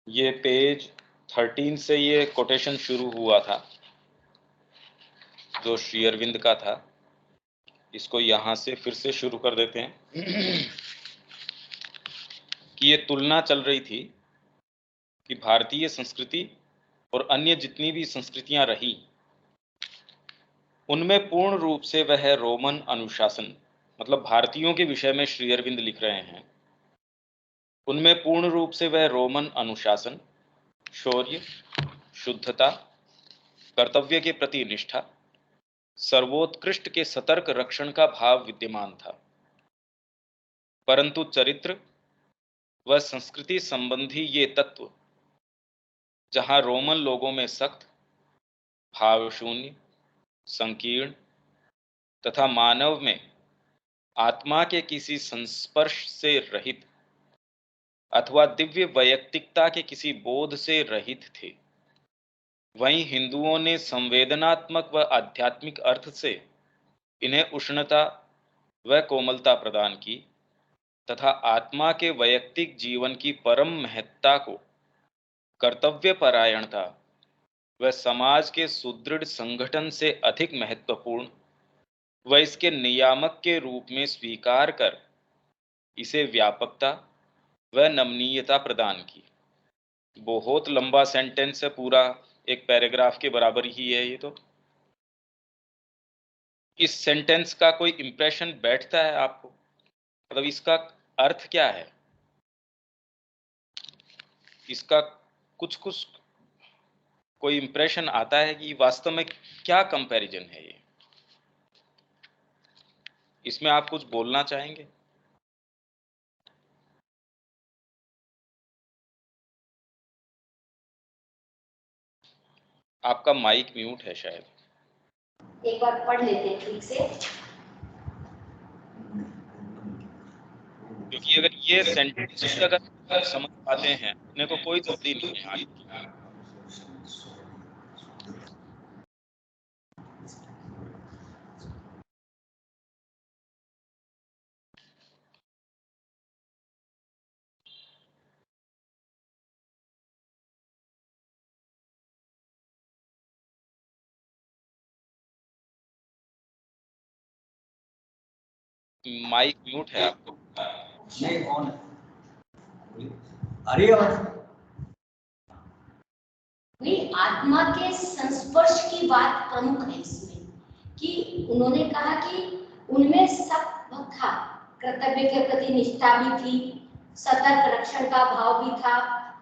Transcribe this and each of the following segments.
ये पेज 13 से ये कोटेशन शुरू हुआ था जो श्री अरविंद का था। इसको यहाँ से फिर से शुरू कर देते हैं कि ये तुलना चल रही थी कि भारतीय संस्कृति और अन्य जितनी भी संस्कृतियां रही उनमें पूर्ण रूप से वह रोमन अनुशासन, मतलब भारतीयों के विषय में श्री अरविंद लिख रहे हैं, उनमें पूर्ण रूप से वह रोमन अनुशासन, शौर्य, शुद्धता, कर्तव्य के प्रति निष्ठा, सर्वोत्कृष्ट के सतर्क रक्षण का भाव विद्यमान था। परंतु चरित्र व संस्कृति संबंधी ये तत्व जहां रोमन लोगों में सख्त, भावशून्य, संकीर्ण तथा मानव में आत्मा के किसी संस्पर्श से रहित अथवा दिव्य वैयक्तिकता के किसी बोध से रहित थे, वहीं हिंदुओं ने संवेदनात्मक व आध्यात्मिक अर्थ से इन्हें उष्णता व कोमलता प्रदान की तथा आत्मा के वैयक्तिक जीवन की परम महत्ता को कर्तव्य परायणता व समाज के सुदृढ़ संगठन से अधिक महत्वपूर्ण व इसके नियामक के रूप में स्वीकार कर इसे व्यापकता व नमनीयता प्रदान की। बहुत लंबा सेंटेंस है, पूरा एक पैराग्राफ के बराबर ही है ये। तो इस सेंटेंस का कोई इंप्रेशन बैठता है आपको? मतलब इसका अर्थ क्या है? इसका कुछ कुछ कोई इंप्रेशन आता है कि वास्तव में क्या कंपैरिजन है ये? इसमें आप कुछ बोलना चाहेंगे? आपका माइक म्यूट है शायद। एक बार पढ़ लेते हैं ठीक से, क्योंकि अगर ये सेंटेंस अगर समझ पाते हैं अपने को कोई जल्दी नहीं है आगे की। माइक म्यूट है आपको। नहीं ऑन है। अरे नहीं, आत्मा के संस्पर्श की बात प्रमुख है इसमें कि उन्होंने कहा कि उनमें सब था, कर्तव्य के प्रति निष्ठा भी थी, सतर्क रक्षण का भाव भी था।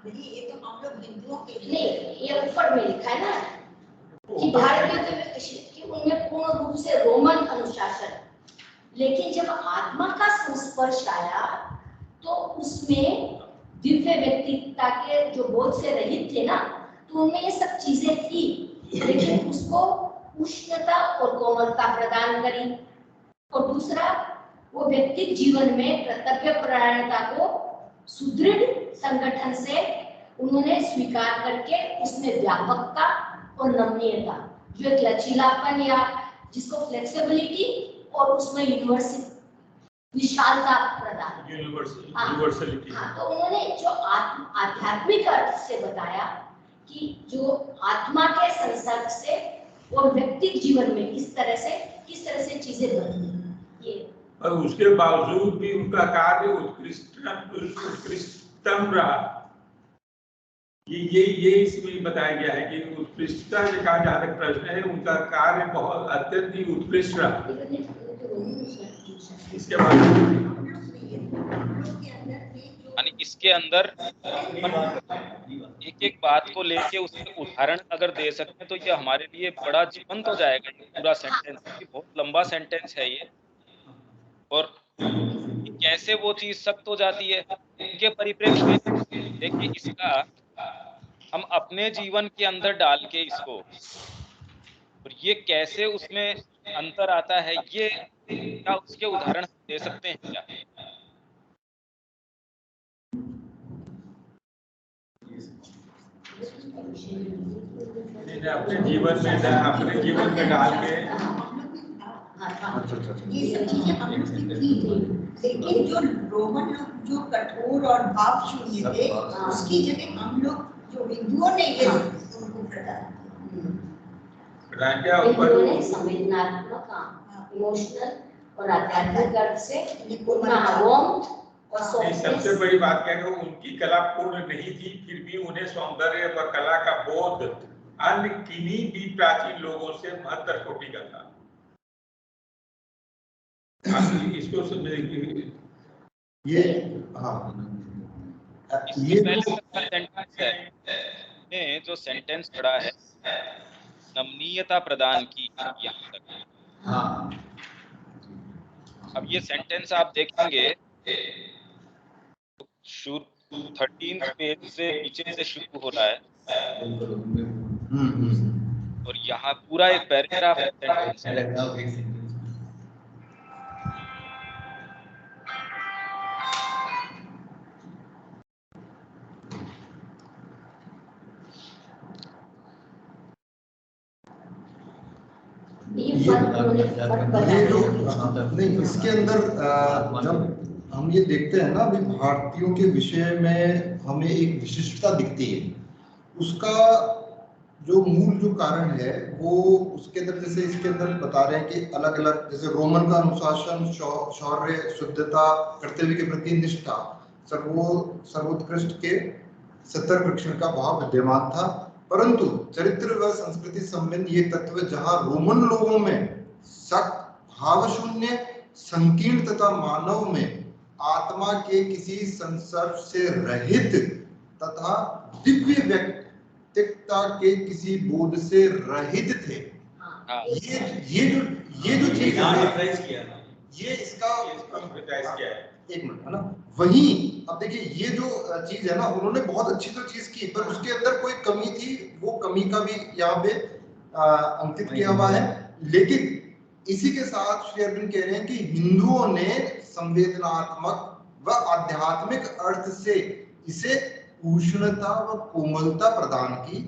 नहीं, ये तो हम लोग हिंदुओं के नहीं, ये ऊपर में लिखा है ना कि भारतीयों के उनमें पूर्ण रूप से रोमन अनुशासन, लेकिन जब आत्मा का संस्पर्श आया तो उसमें दिव्य व्यक्तित्व के जो बोध से रहित थे ना, तो उनमें ये सब चीजें थी, लेकिन उसको उष्णता और कोमलता प्रदान करी। और दूसरा, वो व्यक्तिगत जीवन में कर्तव्य परायणता को सुदृढ़ संगठन से उन्होंने स्वीकार करके उसमें व्यापकता और नमनीयता, जो एक लचीलापन या जिसको फ्लेक्सिबिलिटी और उसमें विशालता प्रदान, यूनिवर्सलिटी। हाँ, तो उन्होंने जो आध्यात्मिक अर्थ से बताया कि जो आत्मा के संसर्ग से और व्यक्तिगत जीवन में किस तरह से चीजें बदली। ये और उसके बावजूद भी उनका कार्य उत्कृष्टतम रहा। ये इसमें बताया गया है कि उत्कृष्टता का जहाँ तक प्रश्न है, उनका कार्य बहुत अत्यंत ही उत्कृष्ट रहा। इसके बाद इसके अंदर एक एक बात को लेके उसके उदाहरण अगर दे सकते हैं तो ये हमारे लिए बड़ा जीवंत हो जाएगा। पूरा सेंटेंस, बहुत लंबा सेंटेंस है ये, और कैसे वो चीज सख्त हो जाती है इनके परिप्रेक्ष्य में। देखिए, इसका हम अपने जीवन के अंदर डाल के इसको, और ये कैसे उसमें अंतर आता है, ये क्या उसके उदाहरण दे सकते हैं क्या? अपने जीवन में डाल के अच्छा अच्छा अच्छा। ये सब चीजें हम लोग की थी, लेकिन जो रोमन लोग जो कठोर और भाव शून्य थे, उसकी जगह हम लोग जो हिंदुओं ने ये उनको प्रदान राजा हिंदुओं ने ऊपर संवेदनात्मक, इमोशनल और आध्यात्मिक अर्थ से warmth और नहीं, सबसे softness। बड़ी बात क्या है कि उनकी कला पूर्ण नहीं थी, फिर भी उन्हें सौंदर्य व कला का बोध अन्य किन्हीं भी प्राचीन लोगों से महत्तर कोटि का था। आप इसको समझेंगे। ये हाँ इससे ये पहले जो का सेंटेंस है, ने जो सेंटेंस पढ़ा है, नमनीयता प्रदान की, यहाँ तक। हाँ अब ये सेंटेंस आप देखेंगे, शुरू 13 पेज से नीचे से शुरू हो रहा है और यहाँ पूरा एक पैराग्राफ सेंटेंस है। ये फर्क उन्होंने फर्क बताया। ये जो नहीं, इसके अंदर जब हम ये देखते हैं ना, अभी भारतीयों के विषय में हमें एक विशिष्टता दिखती है, उसका जो मूल जो कारण है वो उसके अंदर, जैसे इसके अंदर बता रहे हैं कि अलग अलग, जैसे रोमन का अनुशासन, शौर्य, शुद्धता, कर्तव्य के प्रति निष्ठा, सर्वोत्कृष्ट के सतर्क का भाव विद्यमान था, परंतु चरित्र व संस्कृति संबंधी ये तत्व जहां रोमन लोगों में सख्त, भावशून्य, संकीर्ण तथा मानव में आत्मा के किसी संसर्ग से रहित तथा दिव्य व्यक्तित्वता के किसी बोध से रहित थे। हाँ। ये जो चीज है, ये इसका एक मिनट है ना, वहीं अब देखिए ये जो चीज है ना, उन्होंने बहुत अच्छी तो चीज की, पर उसके अंदर कोई कमी थी, वो कमी का भी यहाँ पे अंकित किया हुआ है। लेकिन इसी के साथ श्री अरविंद कह रहे हैं कि हिंदुओं ने संवेदनात्मक व आध्यात्मिक अर्थ से इसे उष्णता व कोमलता प्रदान की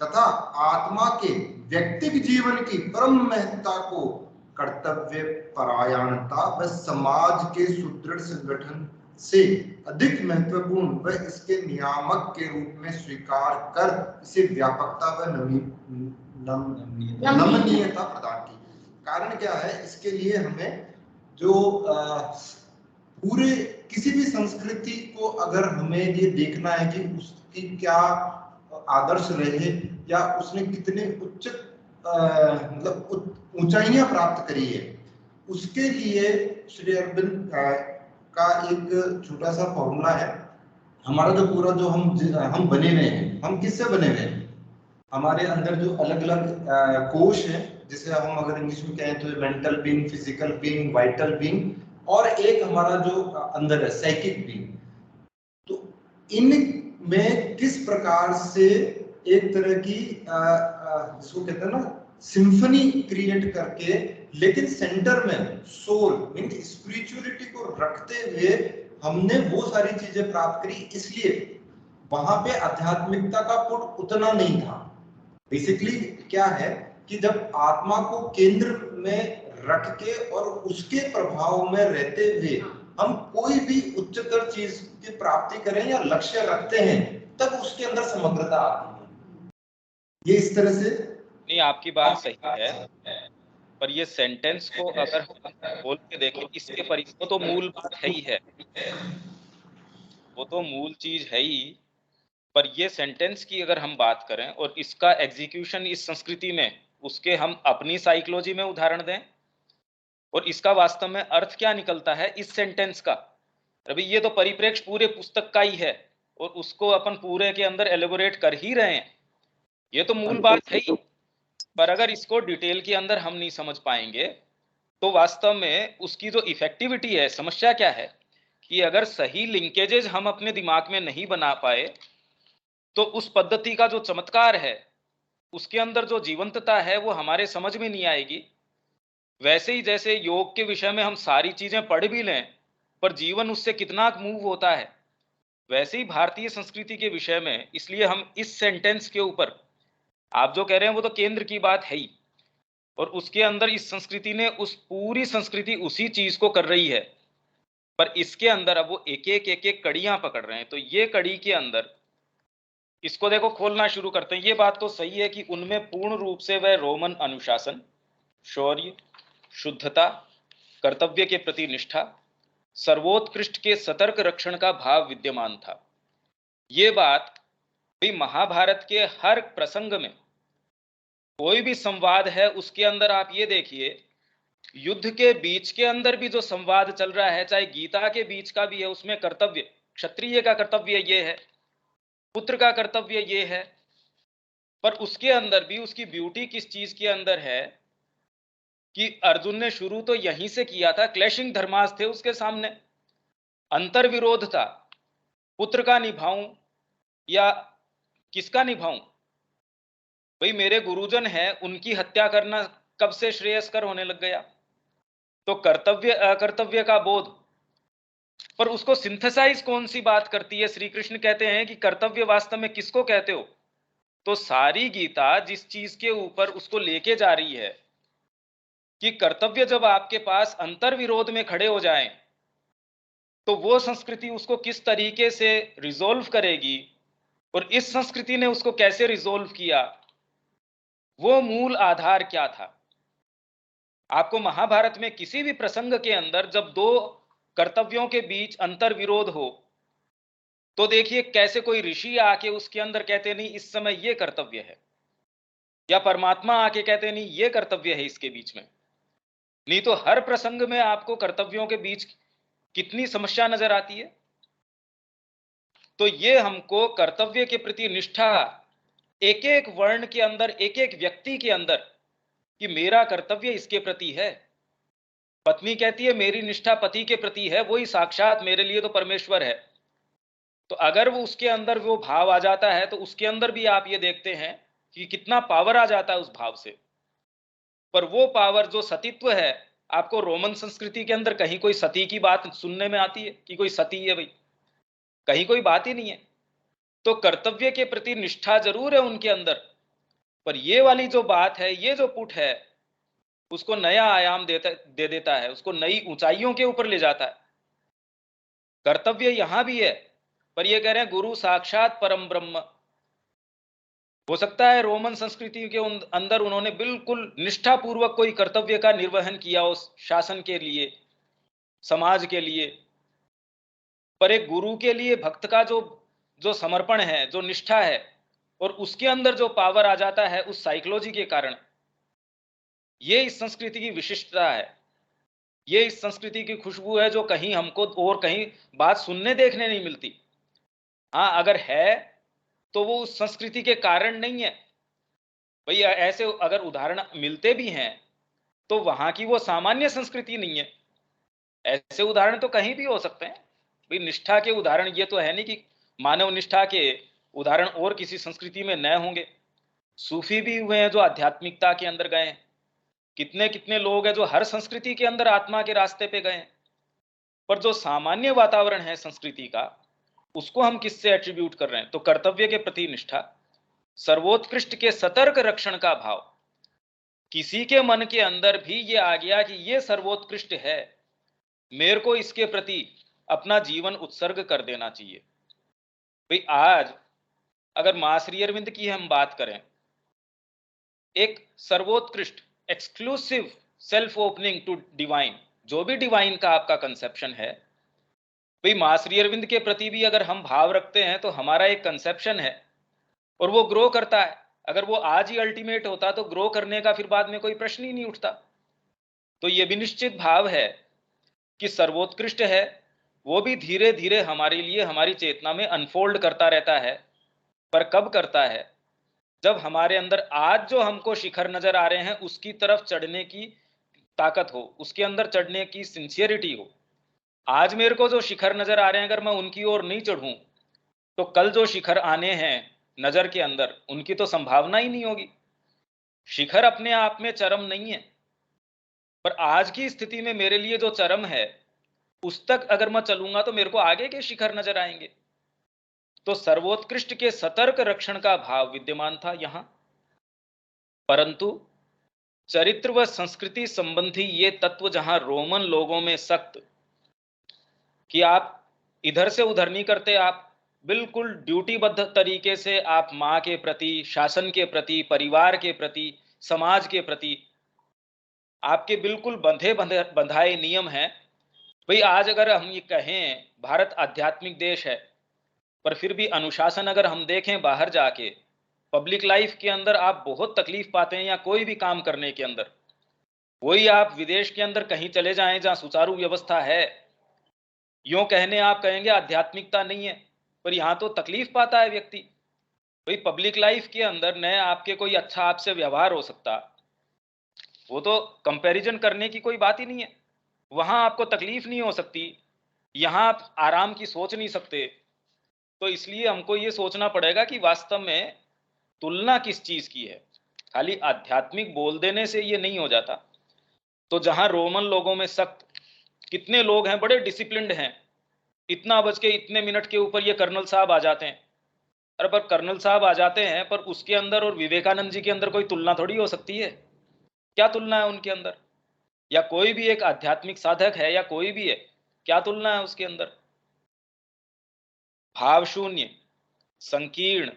तथा आत्मा के व्यक्तिगत जीवन की परम महत्ता को कर्तव्य परायणता व समाज के सुदृढ़ संगठन से अधिक महत्वपूर्ण व इसके नियामक के रूप में स्वीकार कर इसे व्यापकता व नमनीयता प्रदान की। कारण क्या है, इसके लिए हमें जो पूरे किसी भी संस्कृति को अगर हमें ये देखना है कि उसकी क्या आदर्श रहे या उसने कितने उच्च मतलब ऊंचाइयां प्राप्त करी है, उसके लिए श्री अरविंद का एक छोटा सा फॉर्मूला है। हमारा जो पूरा जो हम बने हुए हैं, हम किससे बने हुए हैं, हमारे अंदर जो अलग अलग कोश है, जिसे हम अगर इंग्लिश में कहें तो mental being, physical being, vital being, और एक हमारा जो अंदर है साइकिक बीइंग। तो इन में किस प्रकार से एक तरह की जिसको कहते हैं ना सिम्फनी क्रिएट करके, लेकिन सेंटर में सोल मीन स्पिरिचुअलिटी को रखते हुए हमने वो सारी चीजें प्राप्त करी। इसलिए वहां पे आध्यात्मिकता का पुट उतना नहीं था। बेसिकली क्या है कि जब आत्मा को केंद्र में रख के और उसके प्रभाव में रहते हुए हम कोई भी उच्चतर चीज की प्राप्ति करें या लक्ष्य रखते हैं, तब उसके अंदर समग्रता आती है। ये इस तरह से नहीं, आपकी बात सही है, पर ये सेंटेंस को अगर हम खोल के देखें, इसके वो तो मूल बात है ही है, वो तो मूल चीज है ही, पर ये सेंटेंस की अगर हम बात करें और इसका एग्जीक्यूशन इस संस्कृति में, उसके हम अपनी साइकोलॉजी में उदाहरण दें और इसका वास्तव में अर्थ क्या निकलता है इस सेंटेंस का। अभी ये तो परिप्रेक्ष्य पूरे पुस्तक का ही है और उसको अपन पूरे के अंदर एलेबोरेट कर ही रहे हैं, ये तो मूल बात है ही, पर अगर इसको डिटेल के अंदर हम नहीं समझ पाएंगे तो वास्तव में उसकी जो इफेक्टिविटी है, समस्या क्या है कि अगर सही लिंकेजेस हम अपने दिमाग में नहीं बना पाए तो उस पद्धति का जो चमत्कार है, उसके अंदर जो जीवंतता है, वो हमारे समझ में नहीं आएगी। वैसे ही जैसे योग के विषय में हम सारी चीजें पढ़ भी लें पर जीवन उससे कितना मूव होता है, वैसे ही भारतीय संस्कृति के विषय में, इसलिए हम इस सेंटेंस के ऊपर, आप जो कह रहे हैं वो तो केंद्र की बात है ही, और उसके अंदर इस संस्कृति ने उस पूरी संस्कृति उसी चीज को कर रही है, पर इसके अंदर अब वो एक एक कड़ियां पकड़ रहे हैं। तो ये कड़ी के अंदर इसको देखो खोलना शुरू करते हैं। ये बात तो सही है कि उनमें पूर्ण रूप से वह रोमन अनुशासन, शौर्य, शुद्धता, कर्तव्य के प्रति निष्ठा, सर्वोत्कृष्ट के सतर्क रक्षण का भाव विद्यमान था। ये बात भी महाभारत के हर प्रसंग में कोई भी संवाद है उसके अंदर आप ये देखिए, युद्ध के बीच के अंदर भी जो संवाद चल रहा है, चाहे गीता के बीच का भी है, उसमें कर्तव्य, क्षत्रिय का कर्तव्य ये है, पुत्र का कर्तव्य ये है, पर उसके अंदर भी उसकी ब्यूटी किस चीज के अंदर है कि अर्जुन ने शुरू तो यहीं से किया था, क्लैशिंग धर्मास थे उसके सामने, अंतर विरोध था, पुत्र का निभाऊं या किसका निभाऊं? भाई मेरे गुरुजन हैं, उनकी हत्या करना कब से श्रेयस्कर होने लग गया? तो कर्तव्य अकर्तव्य का बोध, पर उसको सिंथेसाइज कौन सी बात करती है? श्री कृष्ण कहते हैं कि कर्तव्य वास्तव में किसको कहते हो? तो सारी गीता जिस चीज के ऊपर उसको लेके जा रही है कि कर्तव्य जब आपके पास अंतर विरोध में खड़े हो जाएं, तो वो संस्कृति उसको किस तरीके से रिजोल्व करेगी और इस संस्कृति ने उसको कैसे रिजोल्व किया, वो मूल आधार क्या था? आपको महाभारत में किसी भी प्रसंग के अंदर जब दो कर्तव्यों के बीच अंतर विरोध हो, तो देखिए कैसे कोई ऋषि आके उसके अंदर कहते नहीं इस समय ये कर्तव्य है, या परमात्मा आके कहते नहीं ये कर्तव्य है इसके बीच में। नहीं तो हर प्रसंग में आपको कर्तव्यों के बीच कितनी समस्या नजर आती है। तो ये हमको कर्तव्य के प्रति निष्ठा एक एक वर्ण के अंदर, एक एक व्यक्ति के अंदर, कि मेरा कर्तव्य इसके प्रति है। पत्नी कहती है मेरी निष्ठा पति के प्रति है, वही साक्षात मेरे लिए तो परमेश्वर है। तो अगर वो उसके अंदर वो भाव आ जाता है, तो उसके अंदर भी आप ये देखते हैं कि कितना पावर आ जाता है उस भाव से। पर वो पावर जो सतीत्व है, आपको रोमन संस्कृति के अंदर कहीं कोई सती की बात सुनने में आती है कि कोई सती है? भाई कहीं कोई बात ही नहीं है। तो कर्तव्य के प्रति निष्ठा जरूर है उनके अंदर, पर ये वाली जो बात है, ये जो पुट है, उसको नया आयाम दे देता है, उसको नई ऊंचाइयों के ऊपर ले जाता है। कर्तव्य यहां भी है, पर ये कह रहे हैं गुरु साक्षात परम ब्रह्म। हो सकता है रोमन संस्कृति के अंदर उन्होंने बिल्कुल निष्ठापूर्वक कोई कर्तव्य का निर्वहन किया उस शासन के लिए, समाज के लिए, पर एक गुरु के लिए भक्त का जो जो समर्पण है, जो निष्ठा है, और उसके अंदर जो पावर आ जाता है उस साइकोलॉजी के कारण, ये इस संस्कृति की विशिष्टता है, ये इस संस्कृति की खुशबू है जो कहीं हमको और कहीं बात सुनने देखने नहीं मिलती। हाँ अगर है तो वो उस संस्कृति के कारण नहीं है। भैया ऐसे अगर उदाहरण मिलते भी हैं तो वहां की वो सामान्य संस्कृति नहीं है। ऐसे उदाहरण तो कहीं भी हो सकते हैं भाई, निष्ठा के उदाहरण ये तो है नहीं कि मानव निष्ठा के उदाहरण और किसी संस्कृति में न होंगे। सूफी भी हुए हैं जो आध्यात्मिकता के अंदर गए हैं, कितने कितने लोग हैं जो हर संस्कृति के अंदर आत्मा के रास्ते पे गए हैं। पर जो सामान्य वातावरण है संस्कृति का, उसको हम किससे एट्रीब्यूट कर रहे हैं? तो कर्तव्य के प्रति निष्ठा, सर्वोत्कृष्ट के सतर्क रक्षण का भाव। किसी के मन के अंदर भी ये आ गया कि ये सर्वोत्कृष्ट है, मेरे को इसके प्रति अपना जीवन उत्सर्ग कर देना चाहिए। भाई आज अगर मां श्री अरविंद की हम बात करें, एक सर्वोत्कृष्ट exclusive self opening to divine, जो भी डिवाइन का आपका कंसेप्शन है, भाई मां श्री अरविंद के प्रति भी अगर हम भाव रखते हैं तो हमारा एक कंसेप्शन है और वो ग्रो करता है। अगर वो आज ही अल्टीमेट होता तो ग्रो करने का फिर बाद में कोई प्रश्न ही नहीं उठता। तो ये भी निश्चित भाव है कि सर्वोत्कृष्ट है, वो भी धीरे धीरे हमारे लिए हमारी चेतना में अनफोल्ड करता रहता है। पर कब करता है? जब हमारे अंदर आज जो हमको शिखर नजर आ रहे हैं उसकी तरफ चढ़ने की ताकत हो, उसके अंदर चढ़ने की सिंसियरिटी हो। आज मेरे को जो शिखर नजर आ रहे हैं, अगर मैं उनकी ओर नहीं चढ़ूं तो कल जो शिखर आने हैं नजर के अंदर, उनकी तो संभावना ही नहीं होगी। शिखर अपने आप में चरम नहीं है, पर आज की स्थिति में मेरे लिए जो चरम है उस तक अगर मैं चलूंगा तो मेरे को आगे के शिखर नजर आएंगे। तो सर्वोत्कृष्ट के सतर्क रक्षण का भाव विद्यमान था यहां, परंतु चरित्र व संस्कृति संबंधी ये तत्व जहां रोमन लोगों में सख्त कि आप इधर से उधर नहीं करते, आप बिल्कुल ड्यूटीबद्ध तरीके से आप माँ के प्रति, शासन के प्रति, परिवार के प्रति, समाज के प्रति आपके बिल्कुल बंधाए नियम हैं। भाई आज अगर हम ये कहें भारत आध्यात्मिक देश है, पर फिर भी अनुशासन अगर हम देखें बाहर जाके पब्लिक लाइफ के अंदर आप बहुत तकलीफ पाते हैं, या कोई भी काम करने के अंदर। वही आप विदेश के अंदर कहीं चले जाएं जहां सुचारू व्यवस्था है, यूं कहने आप कहेंगे आध्यात्मिकता नहीं है, पर यहां तो तकलीफ पाता है व्यक्ति। भाई पब्लिक लाइफ के अंदर न आपके कोई अच्छा आपसे व्यवहार हो सकता, वो तो कंपैरिजन करने की कोई बात ही नहीं है, वहां आपको तकलीफ नहीं हो सकती, यहां आप आराम की सोच नहीं सकते। तो इसलिए हमको ये सोचना पड़ेगा कि वास्तव में तुलना किस चीज की है, खाली आध्यात्मिक बोल देने से ये नहीं हो जाता। तो जहां रोमन लोगों में सख्त, कितने लोग हैं बड़े डिसिप्लिन्ड हैं, इतना बज के इतने मिनट के ऊपर ये कर्नल साहब आ जाते हैं। अरे पर कर्नल साहब आ जाते हैं, पर उसके अंदर और विवेकानंद जी के अंदर कोई तुलना थोड़ी हो सकती है। क्या तुलना है उनके अंदर? या कोई भी एक आध्यात्मिक साधक है या कोई भी है, क्या तुलना है उसके अंदर? भाव शून्य, संकीर्ण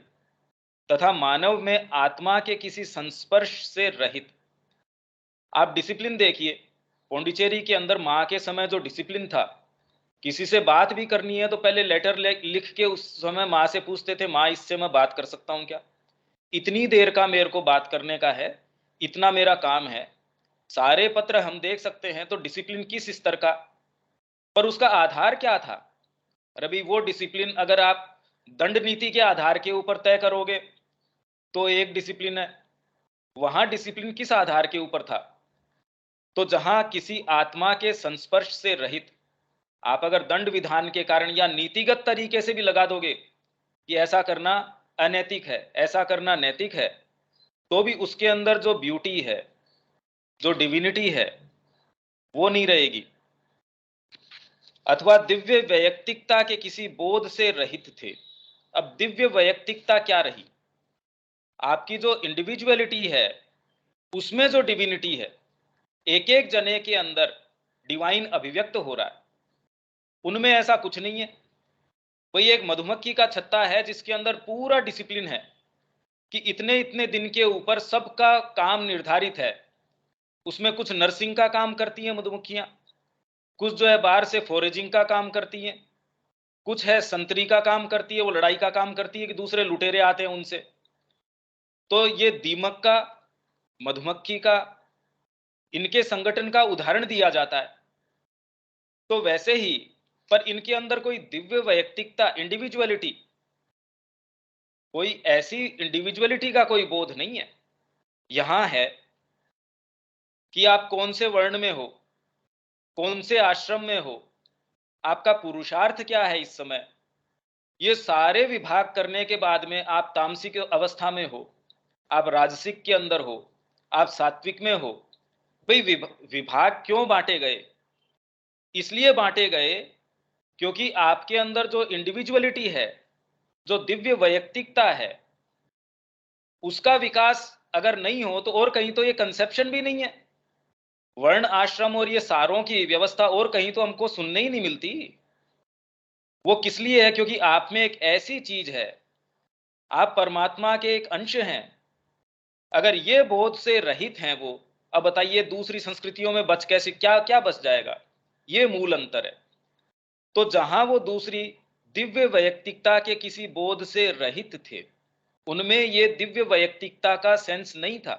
तथा मानव में आत्मा के किसी संस्पर्श से रहित। आप डिसिप्लिन देखिए, पौंडीचेरी के अंदर माँ के समय जो डिसिप्लिन था, किसी से बात भी करनी है तो पहले लेटर लिख के उस समय माँ से पूछते थे, माँ इससे मैं बात कर सकता हूँ क्या, इतनी देर का मेरे को बात करने का है, इतना मेरा काम है। सारे पत्र हम देख सकते हैं, तो डिसिप्लिन किस स्तर का, पर उसका आधार क्या था? रवि वो डिसिप्लिन अगर आप दंड नीति के आधार के ऊपर तय करोगे तो एक डिसिप्लिन है, वहां डिसिप्लिन किस आधार के ऊपर था? तो जहां किसी आत्मा के संस्पर्श से रहित, आप अगर दंड विधान के कारण या नीतिगत तरीके से भी लगा दोगे कि ऐसा करना अनैतिक है, ऐसा करना नैतिक है, तो भी उसके अंदर जो ब्यूटी है, जो डिविनिटी है, वो नहीं रहेगी। अथवा दिव्य वैयक्तिकता के किसी बोध से रहित थे। अब दिव्य वैयक्तिकता क्या रही? आपकी जो इंडिविजुअलिटी है उसमें जो डिविनिटी है, एक एक जने के अंदर डिवाइन अभिव्यक्त हो रहा है, उनमें ऐसा कुछ नहीं है। वही एक मधुमक्खी का छत्ता है जिसके अंदर पूरा डिसिप्लिन है कि इतने इतने दिन के ऊपर सबका काम निर्धारित है। उसमें कुछ नर्सिंग का काम करती हैं मधुमक्खियां, कुछ जो है बाहर से फोरेजिंग का काम करती हैं, कुछ है संतरी का काम करती है, वो लड़ाई का काम करती है कि दूसरे लुटेरे आते हैं उनसे। तो ये दीमक का, मधुमक्खी का, इनके संगठन का उदाहरण दिया जाता है। तो वैसे ही पर इनके अंदर कोई दिव्य वैयक्तिकता, इंडिविजुअलिटी, कोई ऐसी इंडिविजुअलिटी का कोई बोध नहीं है। यहां है कि आप कौन से वर्ण में हो, कौन से आश्रम में हो, आपका पुरुषार्थ क्या है इस समय, ये सारे विभाग करने के बाद में आप तामसिक अवस्था में हो, आप राजसिक के अंदर हो, आप सात्विक में हो। भाई विभाग क्यों बांटे गए? इसलिए बांटे गए क्योंकि आपके अंदर जो इंडिविजुअलिटी है, जो दिव्य वैयक्तिकता है, उसका विकास अगर नहीं हो तो और कहीं तो ये कंसेप्शन भी नहीं है। वर्ण आश्रम और ये सारों की व्यवस्था और कहीं तो हमको सुनने ही नहीं मिलती। वो किस लिए है? क्योंकि आप में एक ऐसी चीज है, आप परमात्मा के एक अंश हैं। अगर ये बोध से रहित हैं वो, अब बताइए दूसरी संस्कृतियों में बच कैसे, क्या क्या बच जाएगा? ये मूल अंतर है। तो जहां वो दूसरी दिव्य वैयक्तिकता के किसी बोध से रहित थे, उनमें ये दिव्य वैयक्तिकता का सेंस नहीं था।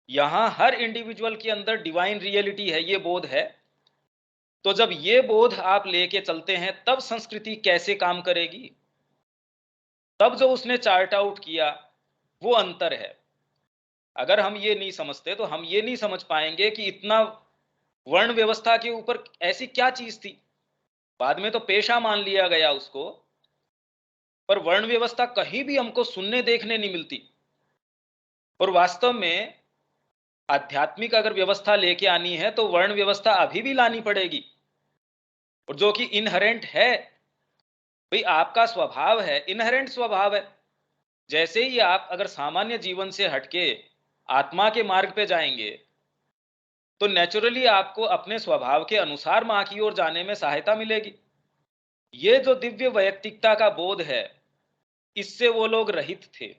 यहां हर इंडिविजुअल के अंदर डिवाइन रियलिटी है, ये बोध है। तो जब ये बोध आप लेके चलते हैं तब संस्कृति कैसे काम करेगी? तब जो उसने चार्ट आउट किया वो अंतर है। अगर हम ये नहीं समझते तो हम ये नहीं समझ पाएंगे कि इतना वर्ण व्यवस्था के ऊपर ऐसी क्या चीज थी। बाद में तो पेशा मान लिया गया उसको, पर वर्ण व्यवस्था कहीं भी हमको सुनने देखने नहीं मिलती। और वास्तव में आध्यात्मिक अगर व्यवस्था लेके आनी है तो वर्ण व्यवस्था अभी भी लानी पड़ेगी, और जो कि इनहेरेंट है। भाई आपका स्वभाव है, इनहेरेंट स्वभाव है। जैसे ही आप अगर सामान्य जीवन से हटके आत्मा के मार्ग पे जाएंगे तो नेचुरली आपको अपने स्वभाव के अनुसार मां की ओर जाने में सहायता मिलेगी। ये जो दिव्य वैयक्तिकता का बोध है, इससे वो लोग रहित थे।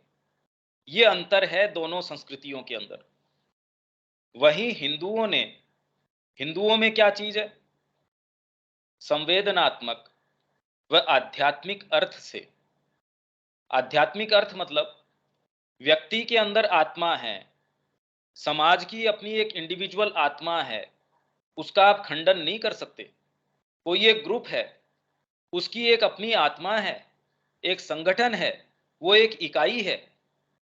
ये अंतर है दोनों संस्कृतियों के अंदर। वहीं हिंदुओं में क्या चीज है? संवेदनात्मक व आध्यात्मिक अर्थ से। आध्यात्मिक अर्थ मतलब व्यक्ति के अंदर आत्मा है, समाज की अपनी एक इंडिविजुअल आत्मा है, उसका आप खंडन नहीं कर सकते। कोई एक ग्रुप है, उसकी एक अपनी आत्मा है, एक संगठन है, वो एक इकाई है।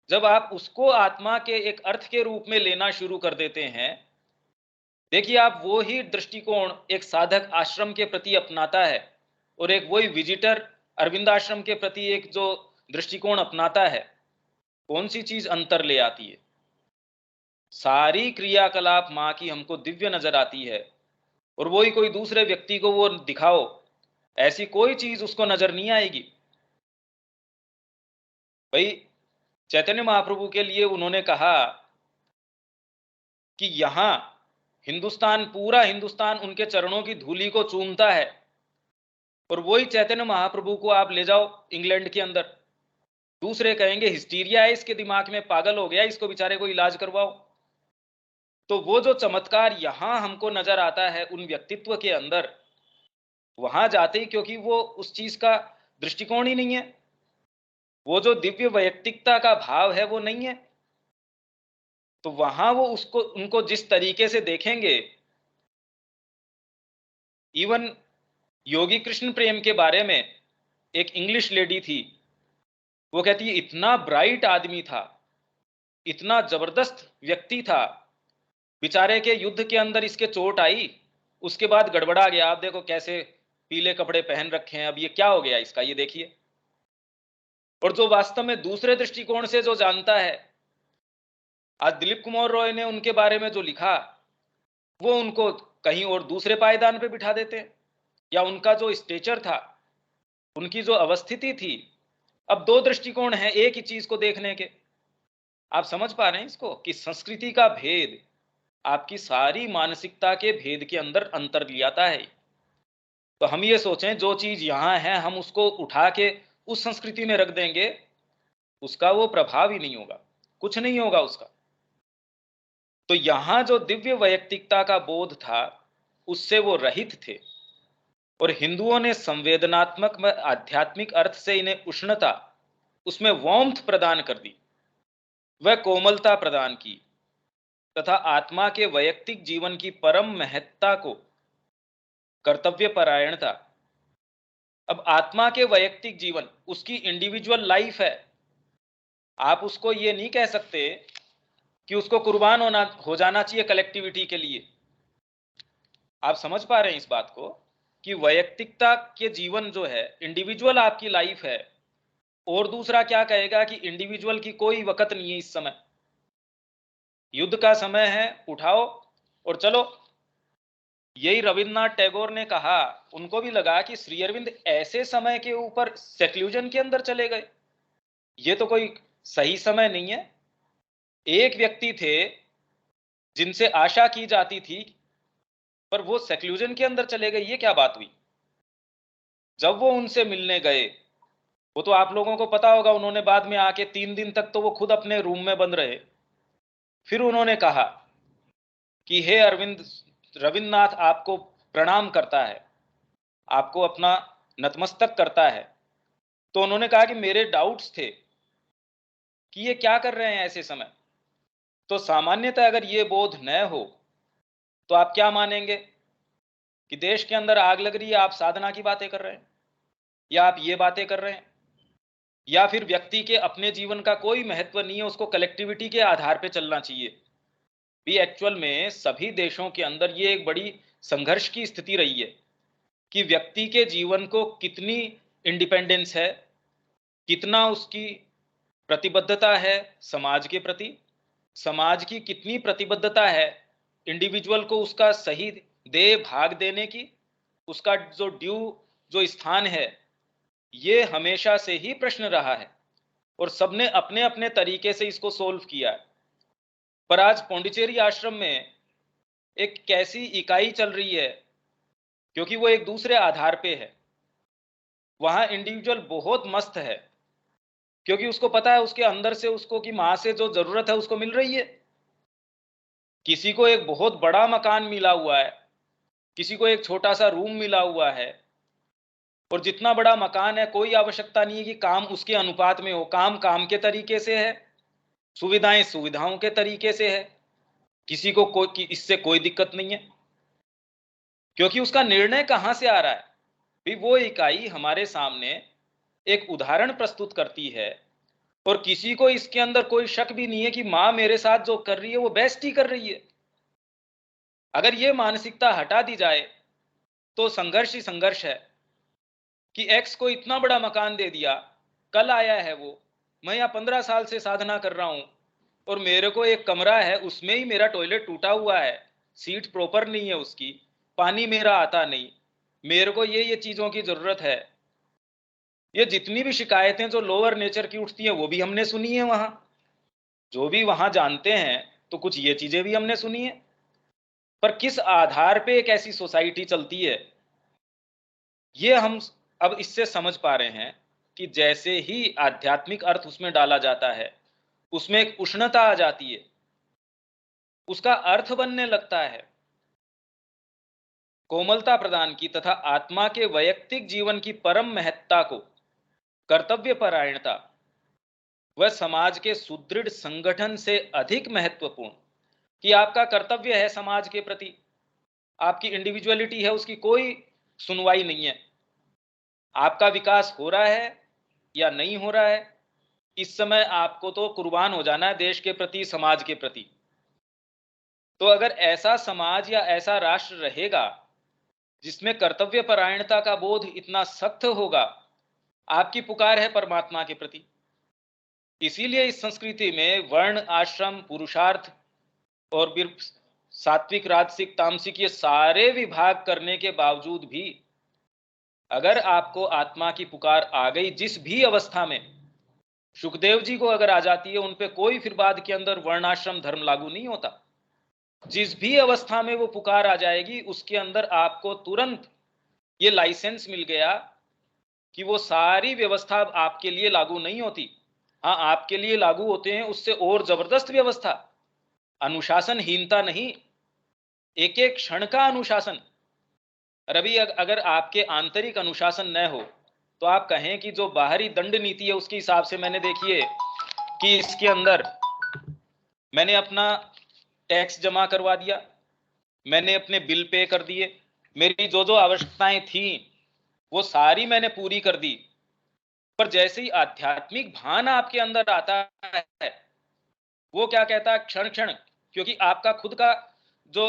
जब आप उसको आत्मा के एक अर्थ के रूप में लेना शुरू कर देते हैं, देखिए आप वो ही दृष्टिकोण एक साधक आश्रम के प्रति अपनाता है और एक वही विजिटर अरविंद आश्रम के प्रति एक जो दृष्टिकोण अपनाता है, कौन सी चीज अंतर ले आती है? सारी क्रियाकलाप मां की हमको दिव्य नजर आती है, और वही कोई दूसरे व्यक्ति को वो दिखाओ, ऐसी कोई चीज उसको नजर नहीं आएगी। भाई चैतन्य महाप्रभु के लिए उन्होंने कहा कि यहां हिंदुस्तान, पूरा हिंदुस्तान उनके चरणों की धूली को चूमता है, और वही चैतन्य महाप्रभु को आप ले जाओ इंग्लैंड के अंदर, दूसरे कहेंगे हिस्टीरिया है इसके दिमाग में, पागल हो गया, इसको बेचारे को इलाज करवाओ। तो वो जो चमत्कार यहां हमको नजर आता है उन व्यक्तित्व के अंदर, वहां जाते ही, क्योंकि वो उस चीज का दृष्टिकोण ही नहीं है, वो जो दिव्य वैयक्तिकता का भाव है वो नहीं है, तो वहां वो उसको उनको जिस तरीके से देखेंगे। इवन योगी कृष्ण प्रेम के बारे में एक इंग्लिश लेडी थी, वो कहती है इतना ब्राइट आदमी था, इतना जबरदस्त व्यक्ति था, बेचारे के युद्ध के अंदर इसके चोट आई, उसके बाद गड़बड़ा गया, आप देखो कैसे पीले कपड़े पहन रखे हैं, अब ये क्या हो गया इसका, ये देखिए। और जो वास्तव में दूसरे दृष्टिकोण से जो जानता है, आज दिलीप कुमार रॉय ने उनके बारे में जो लिखा, वो उनको कहीं और दूसरे पायदान पे बिठा देते हैं, या उनका जो स्टेचर था, उनकी जो अवस्थिति थी। अब दो दृष्टिकोण हैं एक ही चीज को देखने के। आप समझ पा रहे हैं इसको, कि संस्कृति का भेद आपकी सारी मानसिकता के भेद के अंदर अंतर ले आता है। तो हम ये सोचें जो चीज यहां है हम उसको उठा के उस संस्कृति में रख देंगे, उसका वो प्रभाव ही नहीं होगा, कुछ नहीं होगा उसका। तो यहां जो दिव्य वैयक्तिकता का बोध था उससे वो रहित थे, और हिंदुओं ने संवेदनात्मक व आध्यात्मिक अर्थ से इन्हें उष्णता, उसमें वार्मथ प्रदान कर दी, वह कोमलता प्रदान की, तथा आत्मा के वैयक्तिक जीवन की परम महत्ता को कर्तव्य परायणता। अब आत्मा के वैयक्तिक जीवन उसकी इंडिविजुअल लाइफ है, आप उसको ये नहीं कह सकते कि उसको कुर्बान हो जाना चाहिए कलेक्टिविटी के लिए। आप समझ पा रहे हैं इस बात को, कि वैयक्तिकता के जीवन जो है, इंडिविजुअल आपकी लाइफ है, और दूसरा क्या कहेगा कि इंडिविजुअल की कोई वक्त नहीं है इस समय, युद्ध का समय है, उठाओ और चलो। यही रविन्द्रनाथ टैगोर ने कहा, उनको भी लगा कि श्री अरविंद ऐसे समय के ऊपर सेक्लूजन के अंदर चले गए, ये तो कोई सही समय नहीं है। एक व्यक्ति थे जिनसे आशा की जाती थी, पर वो सेक्लूजन के अंदर चले गए, ये क्या बात हुई? जब वो उनसे मिलने गए, वो तो आप लोगों को पता होगा, उन्होंने बाद में आके 3 दिन तक तो वो खुद अपने रूम में बंद रहे। फिर उन्होंने कहा कि हे अरविंद, रविन्द्रनाथ आपको प्रणाम करता है, आपको अपना नतमस्तक करता है। तो उन्होंने कहा कि मेरे डाउट्स थे कि ये क्या कर रहे हैं ऐसे समय। तो सामान्यतः अगर ये बोध न हो तो आप क्या मानेंगे कि देश के अंदर आग लग रही है, आप साधना की बातें कर रहे हैं, या आप ये बातें कर रहे हैं, या फिर व्यक्ति के अपने जीवन का कोई महत्व नहीं है, उसको कलेक्टिविटी के आधार पे चलना चाहिए। भी एक्चुअल में सभी देशों के अंदर ये एक बड़ी संघर्ष की स्थिति रही है कि व्यक्ति के जीवन को कितनी इंडिपेंडेंस है, कितना उसकी प्रतिबद्धता है समाज के प्रति, समाज की कितनी प्रतिबद्धता है इंडिविजुअल को उसका सही दे भाग देने की, उसका जो ड्यू जो स्थान है, ये हमेशा से ही प्रश्न रहा है, और सबने अपने अपने तरीके से इसको सोल्व किया है। पर आज पौंडीचेरी आश्रम में एक कैसी इकाई चल रही है, क्योंकि वो एक दूसरे आधार पे है। वहां इंडिविजुअल बहुत मस्त है, क्योंकि उसको पता है उसके अंदर से उसको कि मां से जो जरूरत है उसको मिल रही है। किसी को एक बहुत बड़ा मकान मिला हुआ है, किसी को एक छोटा सा रूम मिला हुआ है, और जितना बड़ा मकान है कोई आवश्यकता नहीं है कि काम उसके अनुपात में हो। काम काम के तरीके से है, सुविधाएं सुविधाओं के तरीके से है, किसी को कोई इससे कोई दिक्कत नहीं है, क्योंकि उसका निर्णय कहां से आ रहा है भी वो इकाई हमारे सामने एक उदाहरण प्रस्तुत करती है, और किसी को इसके अंदर कोई शक भी नहीं है कि मां मेरे साथ जो कर रही है वो बेस्ट ही कर रही है। अगर ये मानसिकता हटा दी जाए तो संघर्ष ही संघर्ष है कि एक्स को इतना बड़ा मकान दे दिया, कल आया है वो, मैं यहाँ 15 साल से साधना कर रहा हूं और मेरे को एक कमरा है, उसमें ही मेरा टॉयलेट टूटा हुआ है, सीट प्रॉपर नहीं है उसकी, पानी मेरा आता नहीं, मेरे को ये चीजों की जरूरत है। ये जितनी भी शिकायतें जो लोअर नेचर की उठती हैं वो भी हमने सुनी है, वहां जो भी वहां जानते हैं तो कुछ ये चीजें भी हमने सुनी है। पर किस आधार पे एक ऐसी सोसाइटी चलती है, ये हम अब इससे समझ पा रहे हैं कि जैसे ही आध्यात्मिक अर्थ उसमें डाला जाता है, उसमें एक उष्णता आ जाती है, उसका अर्थ बनने लगता है, कोमलता प्रदान की तथा आत्मा के वैयक्तिक जीवन की परम महत्ता को, कर्तव्य परायणता वह समाज के सुदृढ़ संगठन से अधिक महत्वपूर्ण, कि आपका कर्तव्य है समाज के प्रति, आपकी इंडिविजुअलिटी है, उसकी कोई सुनवाई नहीं है। आपका विकास हो रहा है या नहीं हो रहा है, इस समय आपको तो कुर्बान हो जाना है देश के प्रति, समाज के प्रति। तो अगर ऐसा समाज या ऐसा राष्ट्र रहेगा जिसमें कर्तव्य परायणता का बोध इतना सख्त होगा, आपकी पुकार है परमात्मा के प्रति। इसीलिए इस संस्कृति में वर्ण, आश्रम, पुरुषार्थ और फिर सात्विक, राजसिक, तामसिक ये सारे विभाग करने के बावजूद भी अगर आपको आत्मा की पुकार आ गई जिस भी अवस्था में, सुखदेव जी को अगर आ जाती है, उन पे कोई फिर बाद के अंदर वर्णाश्रम धर्म लागू नहीं होता। जिस भी अवस्था में वो पुकार आ जाएगी उसके अंदर आपको तुरंत ये लाइसेंस मिल गया कि वो सारी व्यवस्था आपके लिए लागू नहीं होती। हाँ, आपके लिए लागू होते हैं उससे और जबरदस्त व्यवस्था, अनुशासनहीनता नहीं, एक एक क्षण का अनुशासन। रवि, अगर आपके आंतरिक अनुशासन न हो तो आप कहें कि जो बाहरी दंड नीति है उसके हिसाब से, मैंने देखिए कि इसके अंदर मैंने अपना टैक्स जमा करवा दिया, मैंने अपने बिल पे कर दिए, मेरी जो जो आवश्यकताएं थी वो सारी मैंने पूरी कर दी, पर जैसे ही आध्यात्मिक भान आपके अंदर आता है वो क्या कहता है, क्षण क्षण, क्योंकि आपका खुद का जो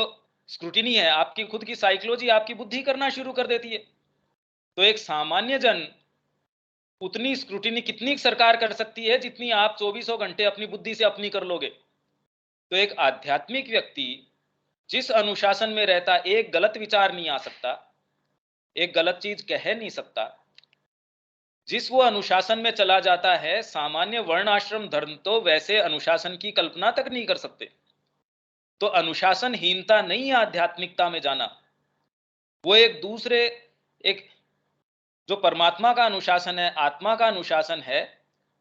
स्क्रूटिनी है, आपकी खुद की साइकोलॉजी आपकी बुद्धि करना शुरू कर देती है। तो एक सामान्य जन उतनी स्क्रूटिनी कितनी सरकार कर सकती है जितनी आप 24 घंटे अपनी बुद्धि से अपनी कर लोगे। तो एक आध्यात्मिक व्यक्ति जिस अनुशासन में रहता, एक गलत विचार नहीं आ सकता, एक गलत चीज कह नहीं सकता, जिस वो अनुशासन में चला जाता है, सामान्य वर्ण आश्रम धर्म तो वैसे अनुशासन की कल्पना तक नहीं कर सकते। तो अनुशासनहीनता नहीं है आध्यात्मिकता में जाना, वो एक दूसरे, एक जो परमात्मा का अनुशासन है, आत्मा का अनुशासन है,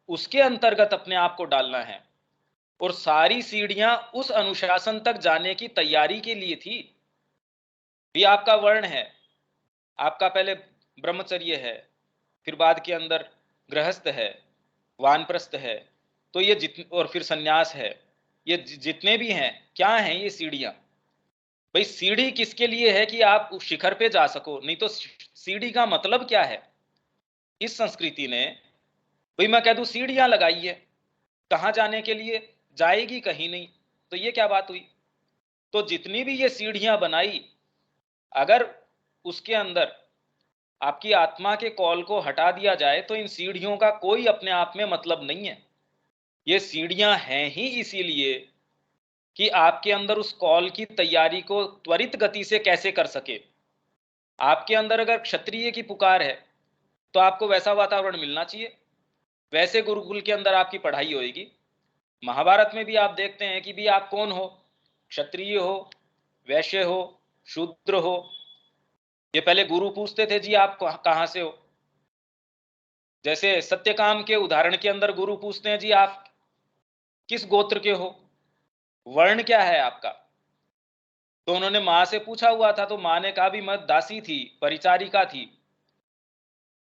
उसके अंतर्गत अपने आप को डालना है। और सारी सीढ़ियां उस अनुशासन तक जाने की तैयारी के लिए थी। भी आपका वर्ण है, आपका पहले ब्रह्मचर्य है, फिर बाद के अंदर गृहस्थ है, वानप्रस्थ है, तो ये और फिर सन्यास है, ये जितने भी हैं क्या हैं, ये सीढ़ियां। भाई सीढ़ी किसके लिए है कि आप उस शिखर पे जा सको, नहीं तो सीढ़ी का मतलब क्या है। इस संस्कृति ने, भाई मैं कह दूं सीढ़ियां लगाई है, कहां जाने के लिए, जाएगी कहीं नहीं, तो ये क्या बात हुई। तो जितनी भी ये सीढ़ियां बनाई, अगर उसके अंदर आपकी आत्मा के कॉल को हटा दिया जाए तो इन सीढ़ियों का कोई अपने आप में मतलब नहीं है। ये सीढ़ियां हैं ही इसीलिए कि आपके अंदर उस कॉल की तैयारी को त्वरित गति से कैसे कर सके। आपके अंदर अगर क्षत्रिय की पुकार है तो आपको वैसा वातावरण मिलना चाहिए, वैसे गुरुकुल के अंदर आपकी पढ़ाई होएगी। महाभारत में भी आप देखते हैं कि भी आप कौन हो, क्षत्रिय हो वैश्य हो, शूद्र हो, ये पहले गुरु पूछते थे जी आप कहां से हो। जैसे सत्यकाम के उदाहरण के अंदर गुरु पूछते हैं जी आप किस गोत्र के हो, वर्ण क्या है आपका। तो उन्होंने मां से पूछा हुआ था, तो मां ने कहा भी मैं दासी थी, परिचारिका थी,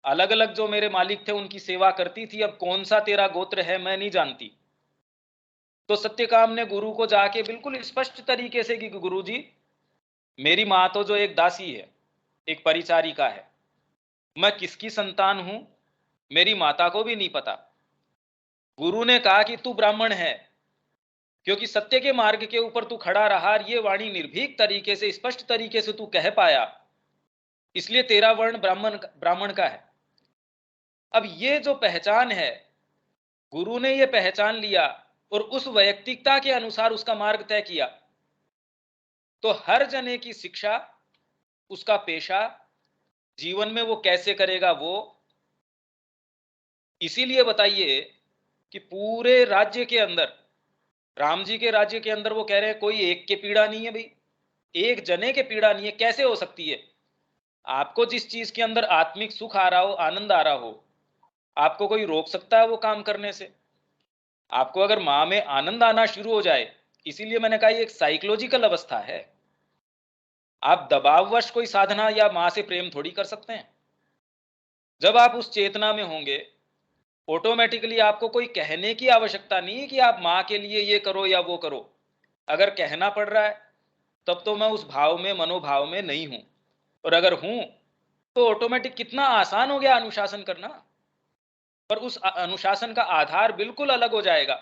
अलग अलग जो मेरे मालिक थे उनकी सेवा करती थी, अब कौन सा तेरा गोत्र है मैं नहीं जानती। तो सत्यकाम ने गुरु को जाके बिल्कुल स्पष्ट तरीके से कि गुरु जी मेरी मां तो जो एक दासी है, एक परिचारिका है, मैं किसकी संतान हूं मेरी माता को भी नहीं पता। गुरु ने कहा कि तू ब्राह्मण है, क्योंकि सत्य के मार्ग के ऊपर तू खड़ा रहा, ये वाणी निर्भीक तरीके से स्पष्ट तरीके से तू कह पाया, इसलिए तेरा वर्ण ब्राह्मण का है। अब ये जो पहचान है, गुरु ने ये पहचान लिया और उस वैयक्तिकता के अनुसार उसका मार्ग तय किया। तो हर जने की शिक्षा, उसका पेशा, जीवन में वो कैसे करेगा, वो इसीलिए बताइए कि पूरे राज्य के अंदर, राम जी के राज्य के अंदर वो कह रहे हैं कोई एक के पीड़ा नहीं है भाई, एक जने के पीड़ा नहीं है, कैसे हो सकती है। आपको जिस चीज के अंदर आत्मिक सुख आ रहा हो, आनंद आ रहा हो, आपको कोई रोक सकता है वो काम करने से। आपको अगर मां में आनंद आना शुरू हो जाए, इसीलिए मैंने कहा ये एक साइकोलॉजिकल अवस्था है। आप दबाववश कोई साधना या मां से प्रेम थोड़ी कर सकते हैं। जब आप उस चेतना में होंगे, ऑटोमेटिकली आपको कोई कहने की आवश्यकता नहीं है कि आप मां के लिए ये करो या वो करो। अगर कहना पड़ रहा है तब तो मैं उस भाव में, मनोभाव में नहीं हूं, और अगर हूं तो ऑटोमेटिक कितना आसान हो गया अनुशासन करना। पर उस अनुशासन का आधार बिल्कुल अलग हो जाएगा।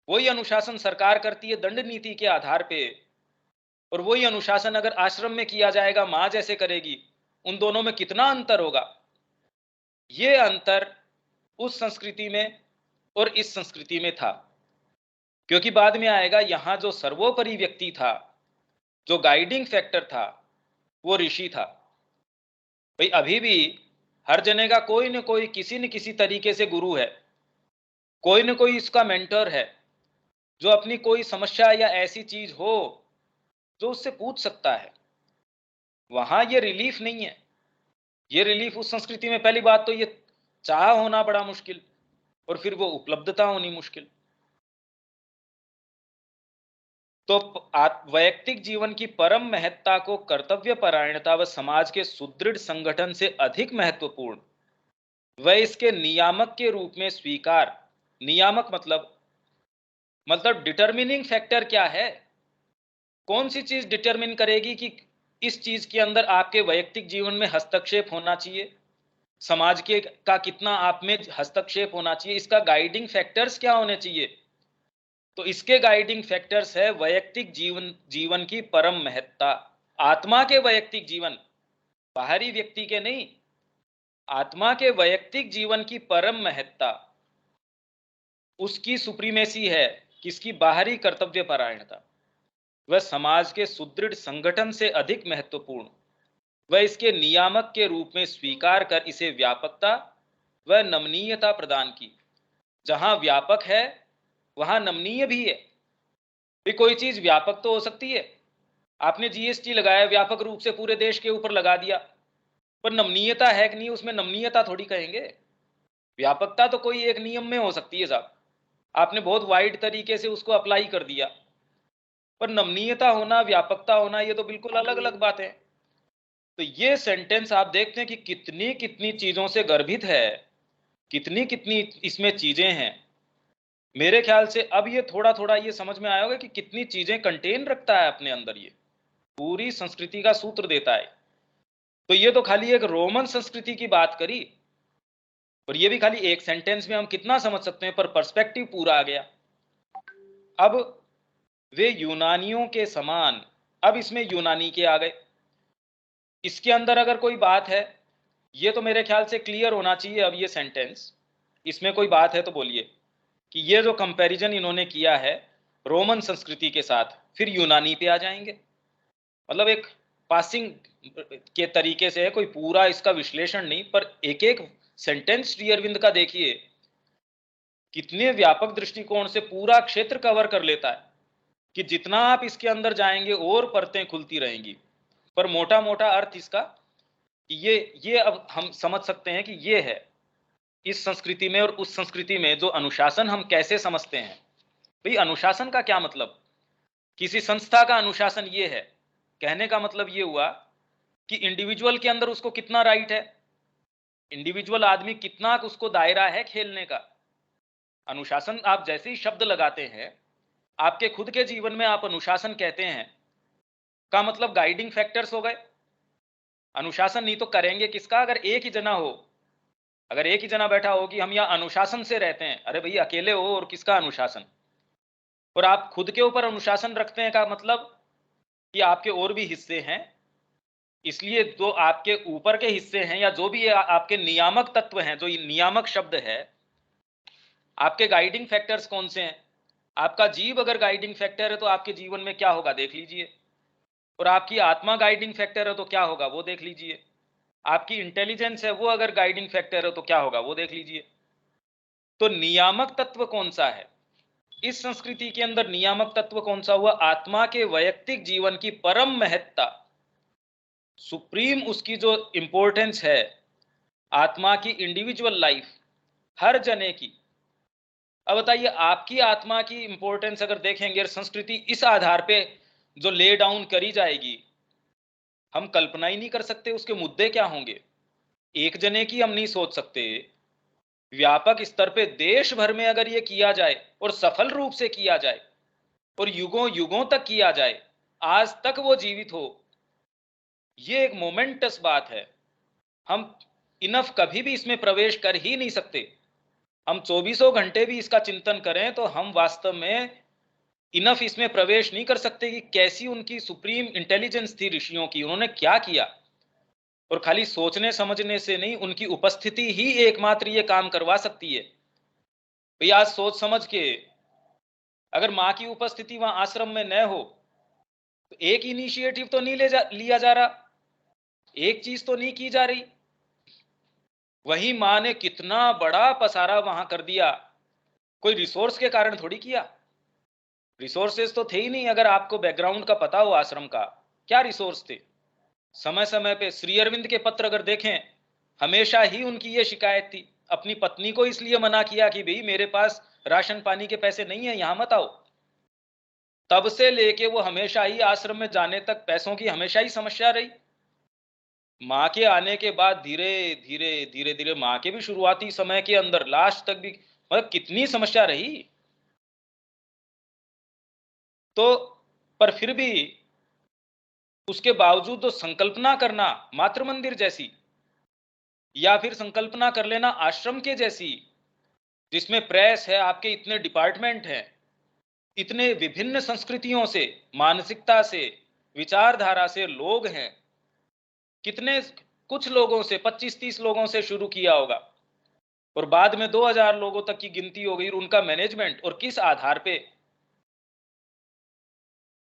वही अनुशासन सरकार करती है दंड नीति के आधार पे, और वही अनुशासन अगर आश्रम में किया जाएगा, मां जैसे करेगी, उन दोनों में कितना अंतर होगा। ये अंतर उस संस्कृति में और इस संस्कृति में था, क्योंकि बाद में आएगा यहां जो सर्वोपरि व्यक्ति था, जो गाइडिंग फैक्टर था, वो ऋषि था। भाई अभी भी हर जने का कोई न कोई किसी न किसी तरीके से गुरु है, कोई न कोई इसका मेंटर है, जो अपनी कोई समस्या या ऐसी चीज हो जो उससे पूछ सकता है। वहां ये रिलीफ नहीं है। ये रिलीफ उस संस्कृति में पहली बात तो ये चाह होना बड़ा मुश्किल, और फिर वो उपलब्धता होनी मुश्किल। तो वैयक्तिक जीवन की परम महत्ता को कर्तव्य परायणता व समाज के सुदृढ़ संगठन से अधिक महत्वपूर्ण व इसके नियामक के रूप में स्वीकार। नियामक मतलब डिटर्मिनिंग फैक्टर क्या है, कौन सी चीज डिटर्मिन करेगी कि इस चीज के अंदर आपके वैयक्तिक जीवन में हस्तक्षेप होना चाहिए, समाज के का कितना आप में हस्तक्षेप होना चाहिए, इसका गाइडिंग फैक्टर्स क्या होने चाहिए। तो इसके गाइडिंग फैक्टर्स है वैयक्तिक जीवन की परम महत्ता। आत्मा के वैयक्तिक जीवन, बाहरी व्यक्ति के नहीं, आत्मा के वैयक्तिक जीवन की परम महत्ता, उसकी सुप्रीमेसी है किसकी, बाहरी कर्तव्य परायणता। वह समाज के सुदृढ़ संगठन से अधिक महत्वपूर्ण वह इसके नियामक के रूप में स्वीकार कर इसे व्यापकता व नमनीयता प्रदान की। जहां व्यापक है वहां नमनीय भी है। भी कोई चीज व्यापक तो हो सकती है, आपने जीएसटी लगाया, व्यापक रूप से पूरे देश के ऊपर लगा दिया, पर नमनीयता है कि नहीं, उसमें नमनीयता थोड़ी कहेंगे। व्यापकता तो कोई एक नियम में हो सकती है साहब, आपने बहुत वाइड तरीके से उसको अप्लाई कर दिया, पर नमनीयता होना, व्यापकता होना, ये तो बिल्कुल अलग अलग बात है। तो ये सेंटेंस आप देखते हैं कि कितनी कितनी चीजों से गर्भित है, कितनी कितनी इसमें चीजें हैं। मेरे ख्याल से अब ये थोड़ा थोड़ा ये समझ में आया होगा कि कितनी चीजें कंटेन रखता है अपने अंदर, ये पूरी संस्कृति का सूत्र देता है। तो ये तो खाली एक रोमन संस्कृति की बात करी, और ये भी खाली एक सेंटेंस में हम कितना समझ सकते हैं, पर पर्सपेक्टिव पूरा आ गया। अब वे यूनानियों के समान, अब इसमें यूनानी के आ गए। इसके अंदर अगर कोई बात है, ये तो मेरे ख्याल से क्लियर होना चाहिए। अब ये सेंटेंस, इसमें कोई बात है तो बोलिए कि ये जो कंपैरिजन इन्होंने किया है रोमन संस्कृति के साथ, फिर यूनानी पे आ जाएंगे। मतलब एक पासिंग के तरीके से है, कोई पूरा इसका विश्लेषण नहीं, पर एक एक सेंटेंस श्री अरविंद का देखिए कितने व्यापक दृष्टिकोण से पूरा क्षेत्र कवर कर लेता है कि जितना आप इसके अंदर जाएंगे और परतें खुलती रहेंगी। पर मोटा मोटा अर्थ इसका ये अब हम समझ सकते हैं कि ये है इस संस्कृति में और उस संस्कृति में जो अनुशासन हम कैसे समझते हैं। भाई अनुशासन का क्या मतलब, किसी संस्था का अनुशासन ये है, कहने का मतलब ये हुआ कि इंडिविजुअल के अंदर उसको कितना राइट है, इंडिविजुअल आदमी कितना उसको दायरा है खेलने का। अनुशासन आप जैसे ही शब्द लगाते हैं, आपके खुद के जीवन में आप अनुशासन कहते हैं का मतलब गाइडिंग फैक्टर्स हो गए। अनुशासन नहीं तो करेंगे किसका, अगर एक ही जना हो, अगर एक ही जना बैठा हो कि हम यहाँ अनुशासन से रहते हैं, अरे भैया अकेले हो और किसका अनुशासन। और आप खुद के ऊपर अनुशासन रखते हैं का मतलब कि आपके और भी हिस्से हैं, इसलिए जो आपके ऊपर के हिस्से हैं या जो भी आपके नियामक तत्व हैं, जो नियामक शब्द है, आपके गाइडिंग फैक्टर्स कौन से हैं। आपका जीव अगर गाइडिंग फैक्टर है तो आपके जीवन में क्या होगा देख लीजिए, और आपकी आत्मा गाइडिंग फैक्टर है तो क्या होगा वो देख लीजिए, आपकी इंटेलिजेंस है वो अगर गाइडिंग फैक्टर है तो क्या होगा वो देख लीजिए। तो नियामक तत्व कौन सा है इस संस्कृति के अंदर, नियामक तत्व कौन सा हुआ, आत्मा के वैयक्तिक जीवन की परम महत्ता, सुप्रीम उसकी जो इंपॉर्टेंस है, आत्मा की इंडिविजुअल लाइफ हर जने की। अब बताइए आपकी आत्मा की इंपॉर्टेंस अगर देखेंगे, संस्कृति इस आधार पे जो ले डाउन करी जाएगी, हम कल्पना ही नहीं कर सकते उसके मुद्दे क्या होंगे। एक जने की हम नहीं सोच सकते, व्यापक स्तर पे देश भर में अगर ये किया जाए और सफल रूप से किया जाए और युगों युगों तक किया जाए, आज तक वो जीवित हो, ये एक मोमेंटस बात है। हम इनफ कभी भी इसमें प्रवेश कर ही नहीं सकते। हम 24 घंटे भी इसका चिंतन करें तो हम वास्तव में इनफ इसमें प्रवेश नहीं कर सकते कि कैसी उनकी सुप्रीम इंटेलिजेंस थी ऋषियों की, उन्होंने क्या किया। और खाली सोचने समझने से नहीं, उनकी उपस्थिति ही एकमात्र ये काम करवा सकती है। भैया आज सोच समझ के अगर माँ की उपस्थिति वहां आश्रम में न हो तो एक इनिशिएटिव तो नहीं लिया जा रहा, एक चीज तो नहीं की जा रही। वही माँ ने कितना बड़ा पसारा वहां कर दिया, कोई रिसोर्स के कारण थोड़ी किया, रिसोर्सेस तो थे ही नहीं। अगर आपको बैकग्राउंड का पता हो आश्रम का, क्या रिसोर्स थे। समय समय पे श्री अरविंद के पत्र अगर देखें, हमेशा ही उनकी ये शिकायत थी, अपनी पत्नी को इसलिए मना किया कि भाई मेरे पास राशन पानी के पैसे नहीं है, यहां मत आओ। तब से लेके वो हमेशा ही आश्रम में जाने तक पैसों की हमेशा ही समस्या रही। माँ के आने के बाद धीरे धीरे धीरे धीरे माँ के भी शुरुआती समय के अंदर लास्ट तक भी मतलब कितनी समस्या रही। तो पर फिर भी उसके बावजूद तो संकल्पना करना मातृ मंदिर जैसी, या फिर संकल्पना कर लेना आश्रम के जैसी, जिसमें प्रेस है, आपके इतने डिपार्टमेंट हैं, इतने विभिन्न संस्कृतियों से, मानसिकता से, विचारधारा से लोग हैं, कितने कुछ लोगों से 25-30 लोगों से शुरू किया होगा और बाद में 2000 लोगों तक की गिनती हो गई, उनका मैनेजमेंट, और किस आधार पे।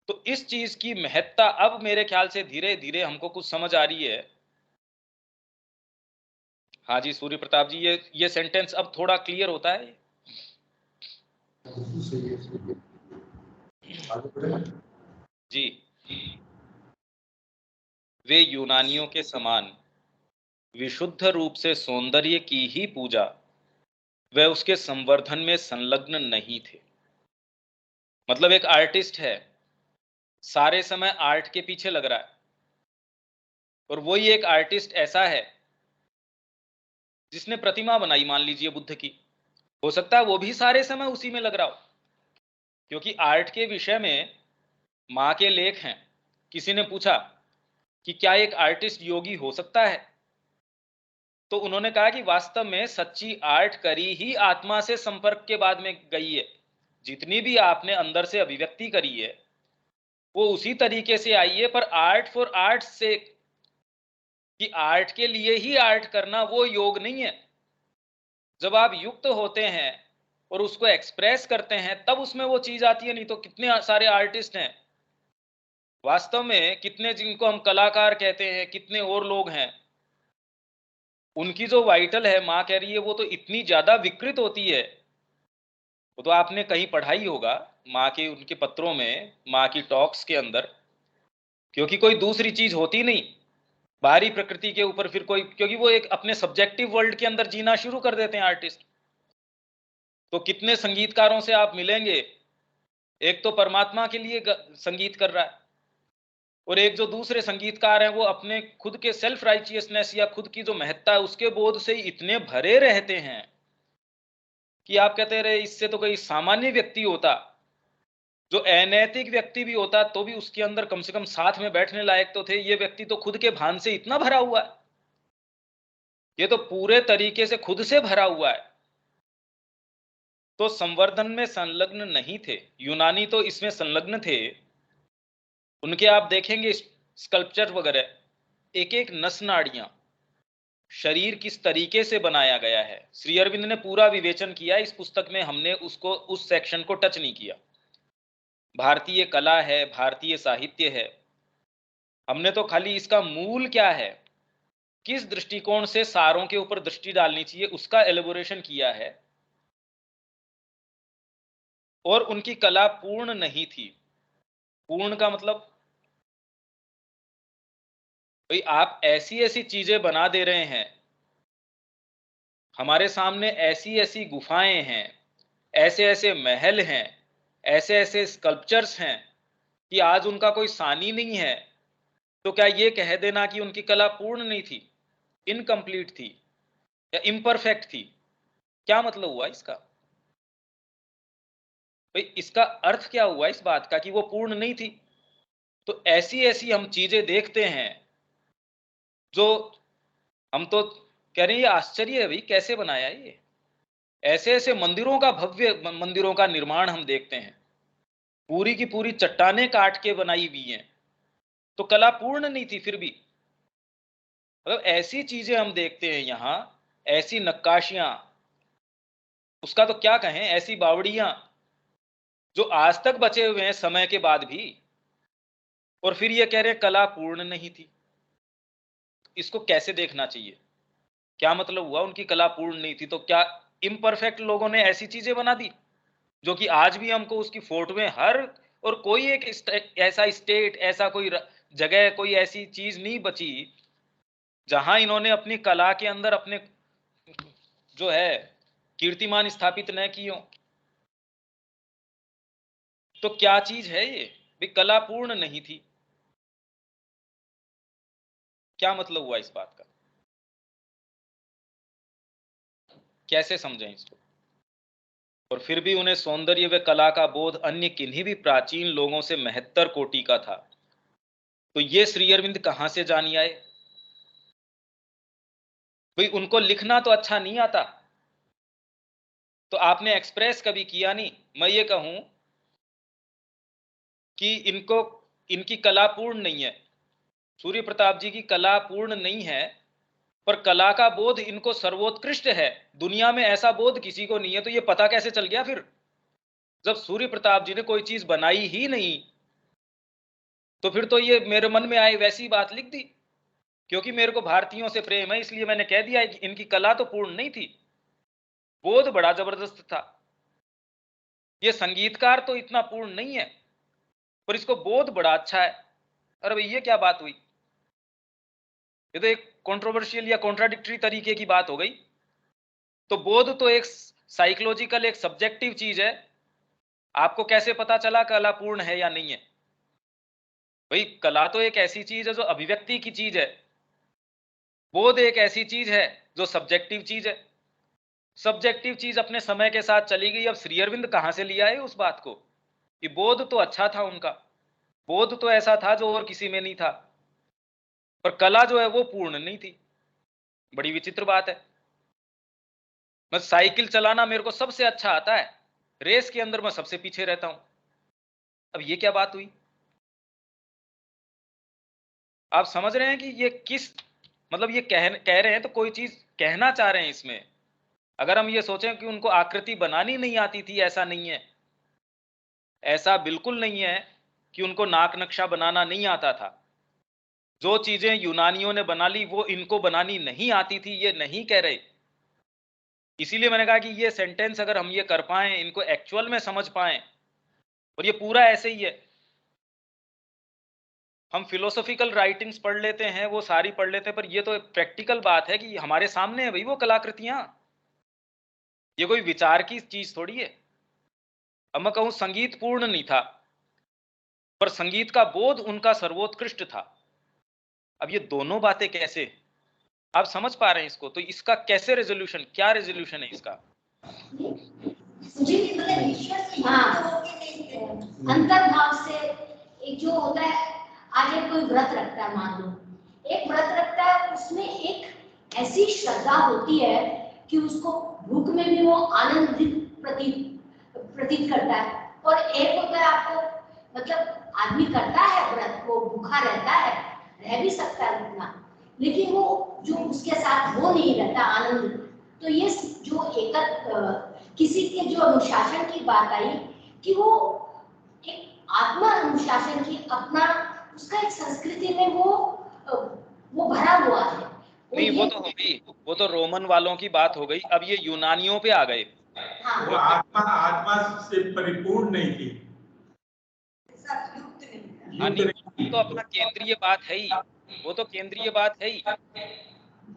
तो इस चीज की महत्ता अब मेरे ख्याल से धीरे धीरे हमको कुछ समझ आ रही है। हाँ जी सूर्य प्रताप जी, ये सेंटेंस अब थोड़ा क्लियर होता है। जी, वे यूनानियों के समान विशुद्ध रूप से सौंदर्य की ही पूजा वे उसके संवर्धन में संलग्न नहीं थे। मतलब एक आर्टिस्ट है, सारे समय आर्ट के पीछे लग रहा है, और वही एक आर्टिस्ट ऐसा है जिसने प्रतिमा बनाई, मान लीजिए बुद्ध की, हो सकता है वो भी सारे समय उसी में लग रहा हो, क्योंकि आर्ट के विषय में माँ के लेख हैं। किसी ने पूछा कि क्या एक आर्टिस्ट योगी हो सकता है, तो उन्होंने कहा कि वास्तव में सच्ची आर्ट करी ही आत्मा से संपर्क के बाद में गई है। जितनी भी आपने अंदर से अभिव्यक्ति करी है वो उसी तरीके से आई है, पर आर्ट फॉर आर्ट से, कि आर्ट के लिए ही आर्ट करना, वो योग नहीं है। जब आप युक्त होते हैं और उसको एक्सप्रेस करते हैं तब उसमें वो चीज आती है। नहीं तो कितने सारे आर्टिस्ट हैं वास्तव में, कितने जिनको हम कलाकार कहते हैं, कितने और लोग हैं, उनकी जो वाइटल है, माँ कह रही है, वो तो इतनी ज्यादा विकृत होती है वो तो आपने कहीं पढ़ा ही होगा, माँ के उनके पत्रों में, माँ की टॉक्स के अंदर, क्योंकि कोई दूसरी चीज होती नहीं बाहरी प्रकृति के ऊपर फिर कोई, क्योंकि वो एक अपने सब्जेक्टिव वर्ल्ड के अंदर जीना शुरू कर देते हैं आर्टिस्ट। तो कितने संगीतकारों से आप मिलेंगे, एक तो परमात्मा के लिए संगीत कर रहा है, और एक जो दूसरे संगीतकार हैं वो अपने खुद के सेल्फ राइचियसनेस या खुद की जो महत्ता है उसके बोध से इतने भरे रहते हैं कि आप कहते रहे इससे तो कोई सामान्य व्यक्ति होता, जो अनैतिक व्यक्ति भी होता तो भी उसके अंदर कम से कम साथ में बैठने लायक तो थे। ये व्यक्ति तो खुद के भान से इतना भरा हुआ है, ये तो पूरे तरीके से खुद से भरा हुआ है। तो संवर्धन में संलग्न नहीं थे यूनानी, तो इसमें संलग्न थे। उनके आप देखेंगे स्कल्पचर वगैरह, एक एक नस नाड़ियां, शरीर किस तरीके से बनाया गया है, श्री अरविंद ने पूरा विवेचन किया। इस पुस्तक में हमने उसको उस सेक्शन को टच नहीं किया। भारतीय कला है, भारतीय साहित्य है, हमने तो खाली इसका मूल क्या है, किस दृष्टिकोण से सारों के ऊपर दृष्टि डालनी चाहिए, उसका एलेबोरेशन किया है। और उनकी कला पूर्ण नहीं थी। पूर्ण का मतलब भाई आप ऐसी ऐसी चीजें बना दे रहे हैं, हमारे सामने ऐसी ऐसी गुफाएं हैं, ऐसे ऐसे महल हैं, ऐसे ऐसे स्कल्पचर्स हैं कि आज उनका कोई सानी नहीं है। तो क्या ये कह देना कि उनकी कला पूर्ण नहीं थी, इनकम्प्लीट थी या इम्परफेक्ट थी, क्या मतलब हुआ इसका? भाई इसका अर्थ क्या हुआ इस बात का कि वो पूर्ण नहीं थी? तो ऐसी ऐसी हम चीजें देखते हैं जो हम तो कह रहे हैं ये आश्चर्य है भाई, कैसे बनाया ये। ऐसे ऐसे मंदिरों का, भव्य मंदिरों का निर्माण हम देखते हैं, पूरी की पूरी चट्टानें काट के बनाई हुई हैं, तो कला पूर्ण नहीं थी फिर भी। मतलब ऐसी चीजें हम देखते हैं यहाँ, ऐसी नक्काशियां, उसका तो क्या कहें, ऐसी बावड़ियां जो आज तक बचे हुए हैं समय के बाद भी, और फिर ये कह रहे हैं कला पूर्ण नहीं थी। इसको कैसे देखना चाहिए? क्या मतलब हुआ उनकी कला पूर्ण नहीं थी? तो क्या इम्परफेक्ट लोगों ने ऐसी चीजें बना दी जो कि आज भी हमको उसकी फोटोएं हर, और कोई एक ऐसा स्टेट, ऐसा कोई जगह, कोई ऐसी चीज नहीं बची जहां इन्होंने अपनी कला के अंदर अपने जो है कीर्तिमान स्थापित न किए हो। तो क्या चीज है ये भी, कला पूर्ण नहीं थी? क्या मतलब हुआ इस बात का? कैसे समझें इसको? और फिर भी उन्हें सौंदर्य व कला का बोध अन्य किन्हीं भी प्राचीन लोगों से महत्तर कोटि का था। तो ये श्री अरविंद कहां से जानी आए? भाई उनको लिखना तो अच्छा नहीं आता, तो आपने एक्सप्रेस कभी किया नहीं। मैं ये कहूं कि इनको, इनकी कला पूर्ण नहीं है, सूर्य प्रताप जी की कला पूर्ण नहीं है, पर कला का बोध इनको सर्वोत्कृष्ट है। दुनिया में ऐसा बोध किसी को नहीं है। तो ये पता कैसे चल गया फिर, जब सूर्य प्रताप जी ने कोई चीज बनाई ही नहीं, तो फिर तो ये मेरे मन में आई वैसी बात लिख दी, क्योंकि मेरे को भारतीयों से प्रेम है इसलिए मैंने कह दिया कि इनकी कला तो पूर्ण नहीं थी, बोध बड़ा जबरदस्त था। ये संगीतकार तो इतना पूर्ण नहीं है, पर इसको बोध बड़ा अच्छा है। अरे भाई ये क्या बात हुई? ये तो एक कंट्रोवर्शियल या कॉन्ट्राडिक्टरी तरीके की बात हो गई। तो बोध तो एक साइकोलॉजिकल, एक सब्जेक्टिव चीज है। आपको कैसे पता चला कला पूर्ण है या नहीं है? भाई कला तो एक ऐसी चीज है जो अभिव्यक्ति की चीज है, बोध एक ऐसी चीज है जो सब्जेक्टिव चीज है। सब्जेक्टिव चीज अपने समय के साथ चली गई। अब श्री अरविंद कहां से लिया है उस बात को कि बोध तो अच्छा था उनका, बोध तो ऐसा था जो और किसी में नहीं था, पर कला जो है वो पूर्ण नहीं थी। बड़ी विचित्र बात है। मैं साइकिल चलाना मेरे को सबसे अच्छा आता है, रेस के अंदर मैं सबसे पीछे रहता हूं। अब ये क्या बात हुई? आप समझ रहे हैं कि ये किस, मतलब ये कह रहे हैं तो कोई चीज कहना चाह रहे हैं इसमें। अगर हम ये सोचें कि उनको आकृति बनानी नहीं आती थी, ऐसा नहीं है, ऐसा बिल्कुल नहीं है कि उनको नाक नक्शा बनाना नहीं आता था। जो चीजें यूनानियों ने बना ली वो इनको बनानी नहीं आती थी, ये नहीं कह रहे। इसीलिए मैंने कहा कि ये सेंटेंस अगर हम ये कर पाए, इनको एक्चुअल में समझ पाए, और ये पूरा ऐसे ही है। हम फिलोसॉफिकल राइटिंग्स पढ़ लेते हैं, वो सारी पढ़ लेते हैं, पर ये तो प्रैक्टिकल बात है कि हमारे सामने है भाई वो कलाकृतियां। ये कोई विचार की चीज थोड़ी है। अब मैं कहूं संगीत पूर्ण नहीं था, पर संगीत का बोध उनका सर्वोत्कृष्ट था। अब ये दोनों बातें कैसे, आप समझ पा रहे हैं इसको? तो इसका कैसे रेजोल्यूशन, क्या रेजोल्यूशन है इसका? मुझे नहीं पता ईश्वर से हाँ अंतर्भाव से एक जो होता है। आज एक कोई व्रत रखता है, मान लो एक व्रत रखता है, उसमें एक ऐसी श्रद्धा होती है कि उसको भूख में भी वो आनंदित प्रतीत करता है। और एक होता है आपको मतलब आदमी करता है व्रत को, भूखा रहता है, रह भी सकता है उतना, लेकिन वो जो उसके साथ वो नहीं रहता आनंद। तो ये जो किसी के जो अनुशासन की बात आई कि वो एक आत्मा अनुशासन की अपना उसका एक संस्कृति में वो भरा हुआ है। नहीं वो तो हो गई, वो तो रोमन वालों की बात हो गई। अब ये यूनानियों पे आ गए। हाँ। वो आत्मा से परिपूर्ण नहीं थी, तो अपना केंद्रीय बात है ही, वो तो केंद्रीय बात है ही।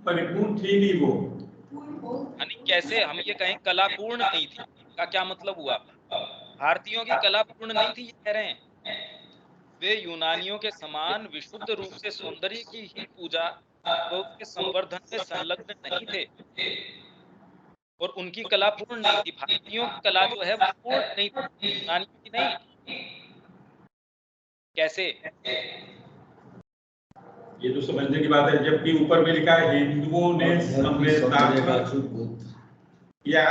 परिपूर्ण थी नहीं वो। कैसे हम ये कहें कला पूर्ण नहीं थी, का क्या मतलब हुआ? भारतीयों की कला पूर्ण नहीं थी ये कह रहे हैं? वे यूनानियों के समान विशुद्ध रूप से सौंदर्य की ही पूजा व उसके संवर्धन में संलग्न नहीं थे, और उनकी कला पूर्ण नहीं थी। भारतीयों की कला जो है वो पूर्ण नहीं थी, यूनानियों की नहीं। कैसे? ये तो समझने की बात है, जबकि ऊपर में लिखा है हिंदुओं ने या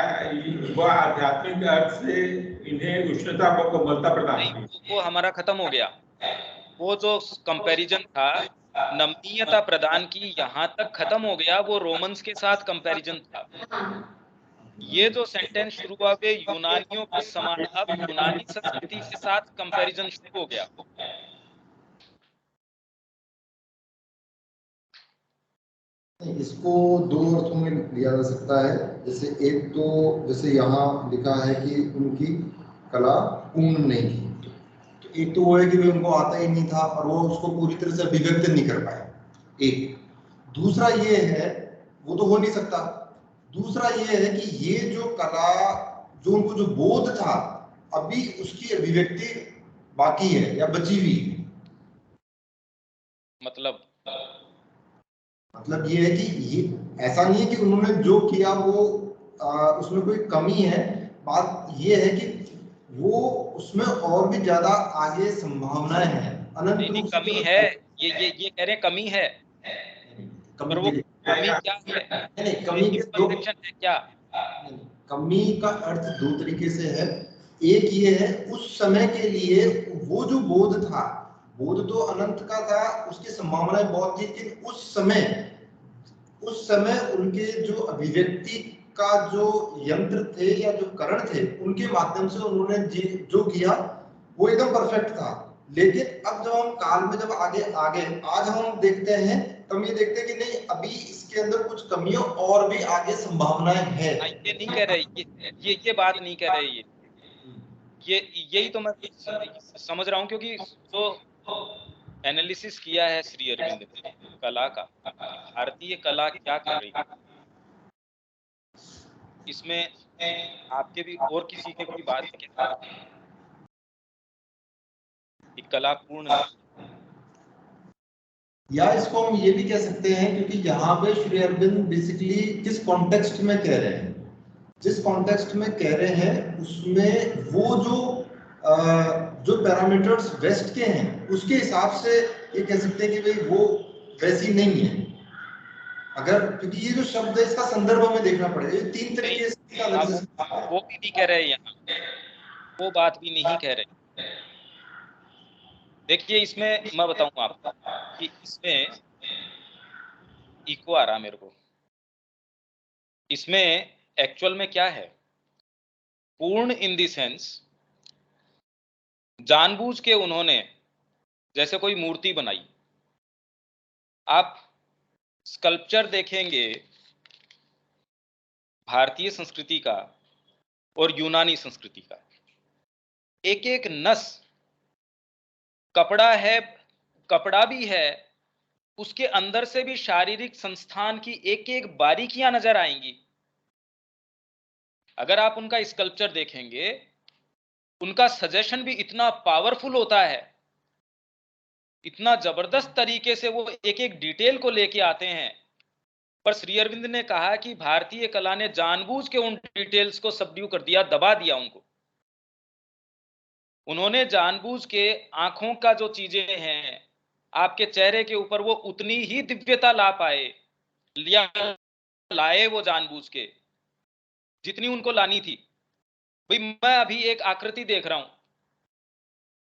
वो आध्यात्मिक अर्थ से इन्हें उष्णता व कोमलता प्रदान की। वो हमारा खत्म हो गया। वो जो कंपैरिजन था, नमनीयता प्रदान की, यहाँ तक खत्म हो गया। वो रोमन्स के साथ कंपैरिजन था। ये जो सेंटेंस शुरू हुआ वे यूनानियों के समान, अब यूनानी संस्कृति के साथ कंपैरिजन शुरू हो गया। इसको दो अर्थों में लिया जा सकता है। जैसे एक तो जैसे यहाँ लिखा है कि उनकी कला पूर्ण नहीं थी, तो एक तो वो है कि वे उनको आता ही नहीं था और वो उसको पूरी तरह से अभिव्यक्त नहीं कर पाए। एक दूसरा ये है, वो तो हो नहीं सकता। दूसरा ये है कि ये जो कला, जो उनको जो बोध था, अभी उसकी अभिव्यक्ति बाकी है या बची हुई है। मतलब ये है कि ये ऐसा नहीं है कि उन्होंने जो किया वो उसमें कोई कमी है। बात ये है कि वो उसमें और भी ज्यादा आगे संभावनाएं हैं, अनंत रूप से कमी है। ये कह रहे हैं कमी है, पर वो कमी क्या है? नहीं, कमी के दो है क्या? कमी का अर्थ दो तरीके से है। एक ये है उस समय के लिए वो जो बोध था, बोध तो अनंत का था, उसकी संभावनाएं बहुत थी, लेकिन उस समय उनके जो अभिव्यक्ति का जो यंत्र थे या जो करण थे, उनके माध्यम से उन्होंने जो किया वो एकदम परफेक्ट था। लेकिन अब जब हम काल में जब आगे आज हम देखते हैं, तो हम ये देखते हैं कि नहीं, अभी इसके अंदर कुछ कमियों और भी आगे संभावनाएं हैं। ये नहीं कह रहे, ये बात नहीं कह रहे। यही तो मैं समझ रहा हूँ, क्योंकि जो एनालिसिस किया है श्री अरविंद ने कला का, भारतीय कला क्या कर रही है, इसमें आपके भी और किसी के भी बात क्या कि कला पूर्ण, या इसको हम ये भी कह सकते हैं, क्योंकि यहाँ पे श्री अरविंद बेसिकली किस कॉन्टेक्स्ट में कह रहे हैं, जिस कॉन्टेक्स्ट में कह रहे हैं उसमें वो जो पैरामीटर्स वेस्ट के हैं उसके हिसाब से ये कह सकते हैं कि भाई वो वैसी नहीं है। अगर क्योंकि ये जो शब्द है इसका संदर्भ हमें देखना पड़ेगा। ये तीन तरीके से वो भी नहीं कह रहे यहाँ, वो बात भी नहीं कह रहे। देखिए इसमें मैं बताऊं आपको कि इसमें इको आ रहा मेरे को। इसमें एक्चुअल में क्या है, पूर्ण इन द सेंस जानबूझ के उन्होंने जैसे कोई मूर्ति बनाई, आप स्कल्पचर देखेंगे भारतीय संस्कृति का और यूनानी संस्कृति का। एक एक नस कपड़ा है, कपड़ा भी है, उसके अंदर से भी शारीरिक संस्थान की एक एक बारीकियां नजर आएंगी। अगर आप उनका स्कल्पचर देखेंगे, उनका सजेशन भी इतना पावरफुल होता है, इतना जबरदस्त तरीके से वो एक एक डिटेल को लेके आते हैं। पर श्री अरविंद ने कहा कि भारतीय कला ने जानबूझ के उन डिटेल्स को सबड्यू कर दिया, दबा दिया उनको। उन्होंने जानबूझ के आंखों का जो चीजें हैं आपके चेहरे के ऊपर, वो उतनी ही दिव्यता ला पाए, लाए वो जानबूझ के जितनी उनको लानी थी। भाई मैं अभी एक आकृति देख रहा हूं,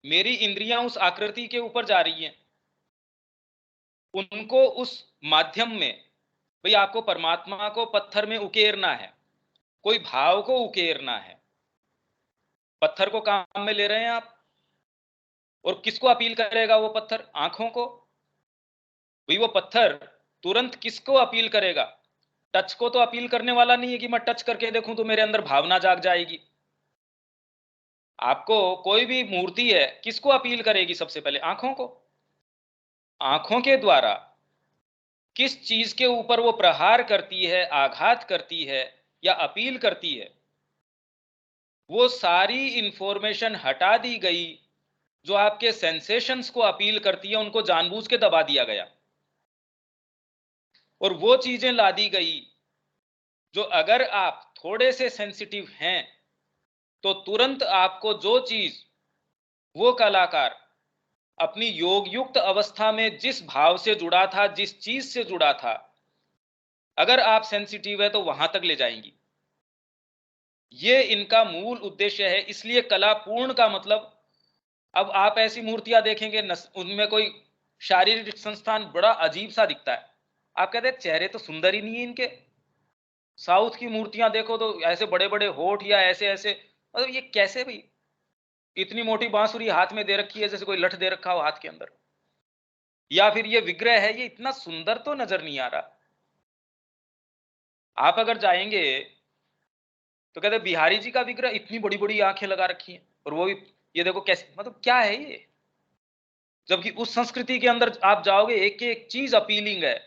मेरी इंद्रियां उस आकृति के ऊपर जा रही हैं, उनको उस माध्यम में, भाई आपको परमात्मा को पत्थर में उकेरना है, कोई भाव को उकेरना है, पत्थर को काम में ले रहे हैं आप, और किसको अपील करेगा वो पत्थर? आंखों को। भाई वो पत्थर तुरंत किसको अपील करेगा? टच को तो अपील करने वाला नहीं है कि मैं टच करके देखूं तो मेरे अंदर भावना जाग जाएगी। आपको कोई भी मूर्ति है, किसको अपील करेगी सबसे पहले? आंखों को। आंखों के द्वारा किस चीज के ऊपर वो प्रहार करती है, आघात करती है या अपील करती है, वो सारी इंफॉर्मेशन हटा दी गई। जो आपके सेंसेशंस को अपील करती है उनको जानबूझ के दबा दिया गया, और वो चीजें ला दी गई जो अगर आप थोड़े से सेंसिटिव हैं तो तुरंत आपको जो चीज वो कलाकार अपनी योग युक्त अवस्था में जिस भाव से जुड़ा था, जिस चीज से जुड़ा था, अगर आप सेंसिटिव है तो वहां तक ले जाएंगी। ये इनका मूल उद्देश्य है। इसलिए कला पूर्ण का मतलब, अब आप ऐसी मूर्तियां देखेंगे उनमें कोई शारीरिक संस्थान बड़ा अजीब सा दिखता है, आप कहते हैं चेहरे तो सुंदर ही नहीं है इनके। साउथ की मूर्तियां देखो तो ऐसे बड़े बड़े होठ या ऐसे ऐसे, मतलब ये कैसे भाई? इतनी मोटी बांसुरी हाथ में दे रखी है जैसे कोई लठ दे रखा हो हाथ के अंदर। या फिर ये विग्रह है, ये इतना सुंदर तो नजर नहीं आ रहा। आप अगर जाएंगे तो कहते बिहारी जी का विग्रह, इतनी बड़ी बड़ी आंखें लगा रखी हैं, और वो भी ये देखो कैसे, मतलब क्या है ये? जबकि उस संस्कृति के अंदर आप जाओगे एक एक चीज अपीलिंग है।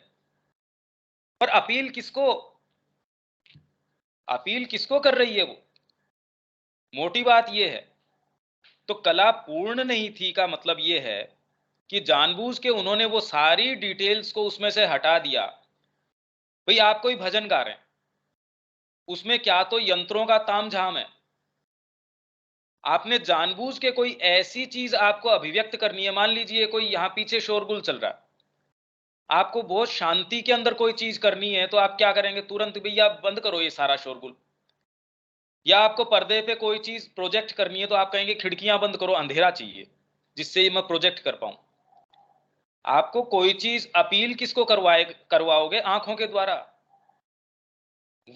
पर अपील किसको, अपील किसको कर रही है वो? मोटी बात ये है। तो कला पूर्ण नहीं थी का मतलब ये है कि जानबूझ के उन्होंने वो सारी डिटेल्स को उसमें से हटा दिया। भाई आप कोई भजन गा रहे हैं, उसमें क्या तो यंत्रों का तामझाम है, आपने जानबूझ के कोई ऐसी चीज आपको अभिव्यक्त करनी है। मान लीजिए कोई यहां पीछे शोरगुल चल रहा है, आपको बहुत शांति के अंदर कोई चीज करनी है, तो आप क्या करेंगे? तुरंत भैया बंद करो ये सारा शोरगुल। या आपको पर्दे पे कोई चीज प्रोजेक्ट करनी है तो आप कहेंगे खिड़कियां बंद करो, अंधेरा चाहिए जिससे मैं प्रोजेक्ट कर पाऊं। आपको कोई चीज अपील किसको करवाओगे? आंखों के द्वारा।